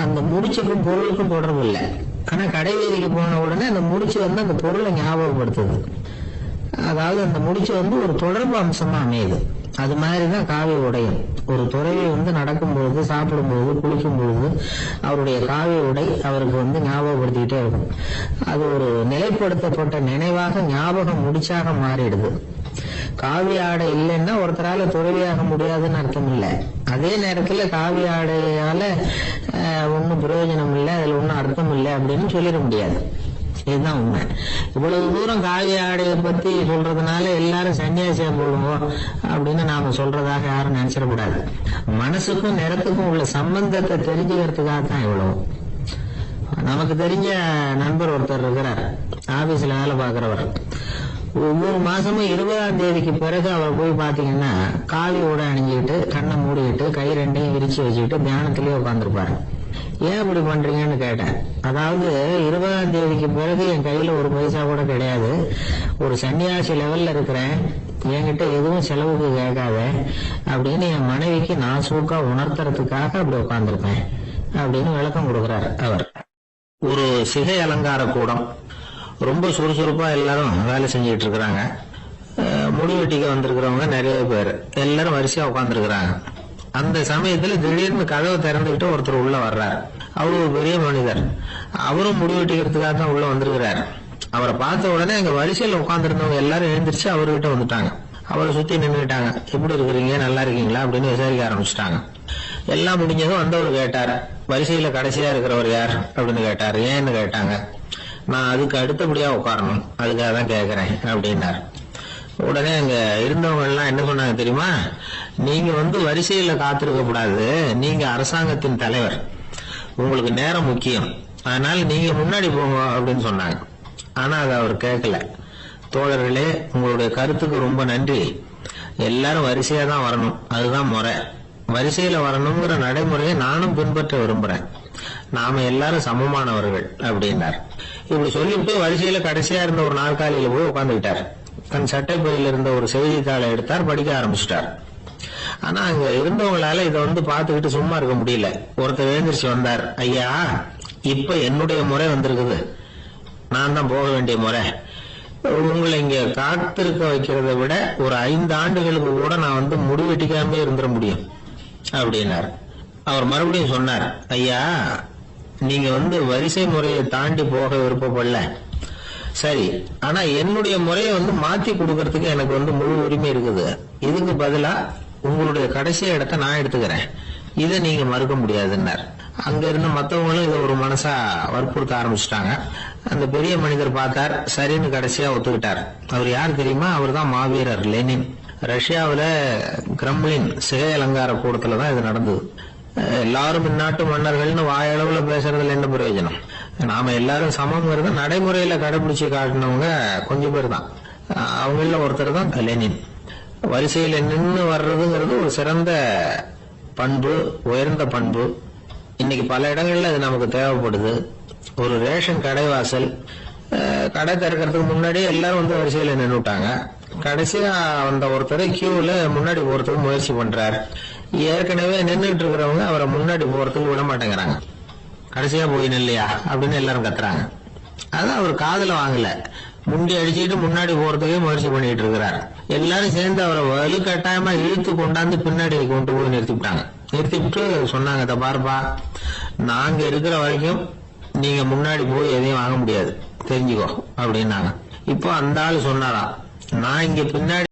அந்த முடிச்சுக்கும் பொருளுக்கும் தொடர்பு இல்லை. ஆனா கடை வீதிக்கு போன உடனே அந்த முடிச்சு வந்து அந்த பொருளை ஞாபகப்படுத்துது. அதாவது அந்த முடிச்சு வந்து ஒரு தொடர்பு அம்சமா அமையுது. அது மாதிரிதான் காவி உடையும். ஒரு துறவி வந்து நடக்கும்போது, சாப்பிடும்போது, குளிக்கும் பொழுது அவருடைய காவி உடை அவருக்கு வந்து ஞாபகப்படுத்திக்கிட்டே இருக்கும். அது ஒரு நிலைப்படுத்தப்பட்ட நினைவாக ஞாபகம் முடிச்சாக மாறிடுது. காவி ஆடை இல்லைன்னா ஒருத்தரால துறவியாக முடியாதுன்னு அர்த்தம் இல்லை. அதே நேரத்துல காவி ஆடையால ஒன்னும் பிரயோஜனம் இல்லை, அதுல ஒன்னும் அர்த்தம் இல்லை அப்படின்னு சொல்லிட முடியாது. இதுதான் உண்மை. இவ்வளவு தூரம் காவி ஆடையை பத்தி சொல்றதுனால எல்லாரும் சன்னியாசியா போடுவோம் அப்படின்னு நாம சொல்றதாக யாரும் நினைச்சிடக்கூடாது. மனசுக்கும் நிறத்துக்கும் உள்ள சம்பந்தத்தை தெரிஞ்சுக்கிறதுக்காக தான் இவ்வளவு. நமக்கு தெரிஞ்ச நண்பர் ஒருத்தர் இருக்கிறார், ஆபீஸ்ல வேலை பார்க்கிறவர். ஒவ்வொரு மாசமும் 20ஆம் தேதிக்கு பிறகு அவர் போய் பாத்தீங்கன்னா காவி உடை அணிஞ்சுக்கிட்டு, கண்ணை மூடிக்கிட்டு, கை ரெண்டையும் விரிச்சு வச்சுக்கிட்டு தியானத்திலேயே உட்காந்துருப்பாரு. ஏன் இப்படி பண்றீங்கன்னு கேட்டேன். அதாவது 20ஆம் தேதிக்கு பிறகு என் கையில ஒரு பைசா கூட கிடையாது, ஒரு சன்னியாசி லெவல்ல இருக்கிறேன், என்கிட்ட எதுவும் செலவுக்கு கேட்காத அப்படின்னு என் மனைவிக்கு நான் சூக்கா உணர்த்துறதுக்காக அப்படி உட்காந்துருப்பேன் அப்படின்னு விளக்கம் கொடுக்கிறார் அவர். ஒரு சிகை அலங்கார கூடம், ரொம்ப சுறுசுறுப்பா எல்லாரும் வேலை செஞ்சுட்டு இருக்கிறாங்க. முடி வெட்டிக்க வந்திருக்கிறவங்க நிறைய பேர், எல்லாரும் வரிசையா உட்காந்துருக்கிறாங்க. அந்த சமயத்துல திடீர்னு கதவை திறந்துகிட்டு ஒருத்தர் உள்ள வர்றார். அவரு ஒரு பெரிய மனிதர், அவரும் முடி வெட்டிக்கிறதுக்காக தான் உள்ள வந்திருக்கிறார். அவரை பார்த்த உடனே எங்க வரிசையில உட்காந்துருந்தவங்க எல்லாரும் எழுந்திரிச்சு அவர்கிட்ட வந்துட்டாங்க. அவரை சுத்தி நின்றுட்டாங்க. எப்படி இருக்கிறீங்க, நல்லா இருக்கீங்களா அப்படின்னு விசாரிக்க ஆரம்பிச்சுட்டாங்க. எல்லாம் முடிஞ்சதும் வந்தவர் கேட்டார், வரிசையில கடைசியா இருக்கிறவர் யார் அப்படின்னு கேட்டார். ஏன்னு கேட்டாங்க. நான் அதுக்கு அடுத்தபடியா உட்காரணும், அதுக்காக தான் கேட்கிறேன் அப்படின்னார். உடனே அங்க இருந்தவங்க எல்லாம் என்ன சொன்னாங்க தெரியுமா, நீங்க வந்து வரிசையில காத்திருக்க கூடாது, நீங்க அரசாங்கத்தின் தலைவர், உங்களுக்கு நேரம் முக்கியம், அதனால நீங்க முன்னாடி போங்க அப்படின்னு சொன்னாங்க. ஆனா அதை அவர் கேட்கல. தோழர்களே, உங்களுடைய கருத்துக்கு ரொம்ப நன்றி, எல்லாரும் வரிசையா தான் வரணும், அதுதான் முறை, வரிசையில வரணுங்கிற நடைமுறையை நானும் பின்பற்ற விரும்புறேன், நாம எல்லாரும் சமமானவர்கள் அப்படின்னார். இப்படி சொல்லிட்டு வரிசையில கடைசியா இருந்த ஒரு நாற்காலியில போய் உட்கார்ந்துகிட்டார். தன் சட்டை பையில இருந்த ஒரு செய்தித்தாளை எடுத்தார், படிக்க ஆரம்பிச்சிட்டார். ஆனா அங்க இருந்தவங்களால இதை வந்து பாத்துக்கிட்டு சும்மா இருக்க முடியல. ஒருத்தர் எழுந்திரிச்சு வந்தார். ஐயா, இப்ப என்னுடைய முறை வந்திருக்குது, நான் தான் போக வேண்டிய முறை, உங்களை இங்க காத்திருக்க வைக்கிறத விட ஒரு 5 ஆண்டுகளுக்கு கூட நான் வந்து முடிவெட்டிக்காம இருந்துட முடியும் அப்படின்னார். அவர் மறுபடியும் சொன்னார், ஐயா, நீங்க வந்து வரிசை முறையை தாண்டி போக விருப்பப்படல, சரி, ஆனா என்னுடைய முறையை வந்து மாத்தி கொடுக்கறதுக்கு எனக்கு வந்து முழு உரிமை இருக்குது. இதுக்கு பதிலா உங்களுடைய கடைசி இடத்தை நான் எடுத்துக்கிறேன், இதை நீங்க மறுக்க முடியாதுன்னார். அங்க இருந்த மத்தவங்களும் இதை ஒரு மனசா வற்புறுத்த ஆரம்பிச்சுட்டாங்க. அந்த பெரிய மனிதர் பார்த்தார், சரின்னு கடைசியா ஒத்துக்கிட்டார். அவர் யார் தெரியுமா, அவர் தான் மாவீரர் லெனின். ரஷ்யாவில கிரெம்ளின் சிகை அலங்கார கூடத்துலதான் இது நடந்தது. எல்லாரும் இந்நாட்டு மன்னர்கள்னு வாயளவுல பேசுறதுல என்ன பிரயோஜனம், நாம எல்லாரும் சமங்கிறது நடைமுறையில கடைபிடிச்சு காட்டினவங்க கொஞ்சம் பேர் தான். அவங்கள ஒருத்தர் தான் லெனின். வரிசையில நின்று வர்றதுங்கிறது ஒரு சிறந்த பண்பு, உயர்ந்த பண்பு. இன்னைக்கு பல இடங்கள்ல அது நமக்கு தேவைப்படுது. ஒரு ரேஷன் கடைவாசல், கடை திறக்கிறதுக்கு முன்னாடியே எல்லாரும் வந்து வரிசையில நின்றுட்டாங்க. கடைசியா வந்த ஒருத்தர் கியூல முன்னாடி போறதுக்கு முயற்சி பண்றாரு. ஏற்கனவே நின்றுட்டு இருக்கிறவங்க அவரை முன்னாடி போறதுக்கு விட மாட்டேங்கிறாங்க. கடைசியா போய் நில்லையா அப்படின்னு எல்லாரும் கத்துறாங்க. அதான் அவர் காதுல வாங்கல, முண்டி அடிச்சுட்டு முன்னாடி போறதுக்கே முயற்சி பண்ணிட்டு இருக்கிறார். எல்லாரும் சேர்ந்து அவரை வலுக்கட்டாயமா இழுத்து கொண்டாந்து பின்னாடி கொண்டு போய் நிறுத்திவிட்டாங்க. நிறுத்திவிட்டு சொன்னாங்க, இத பாருப்பா, நாங்க இருக்கிற வரைக்கும் நீங்க முன்னாடி போய் எதையும் வாங்க முடியாது, தெரிஞ்சுக்கோ அப்படின்னாங்க. இப்போ அந்த ஆளு சொன்னாராம், நான் இங்க பின்னாடி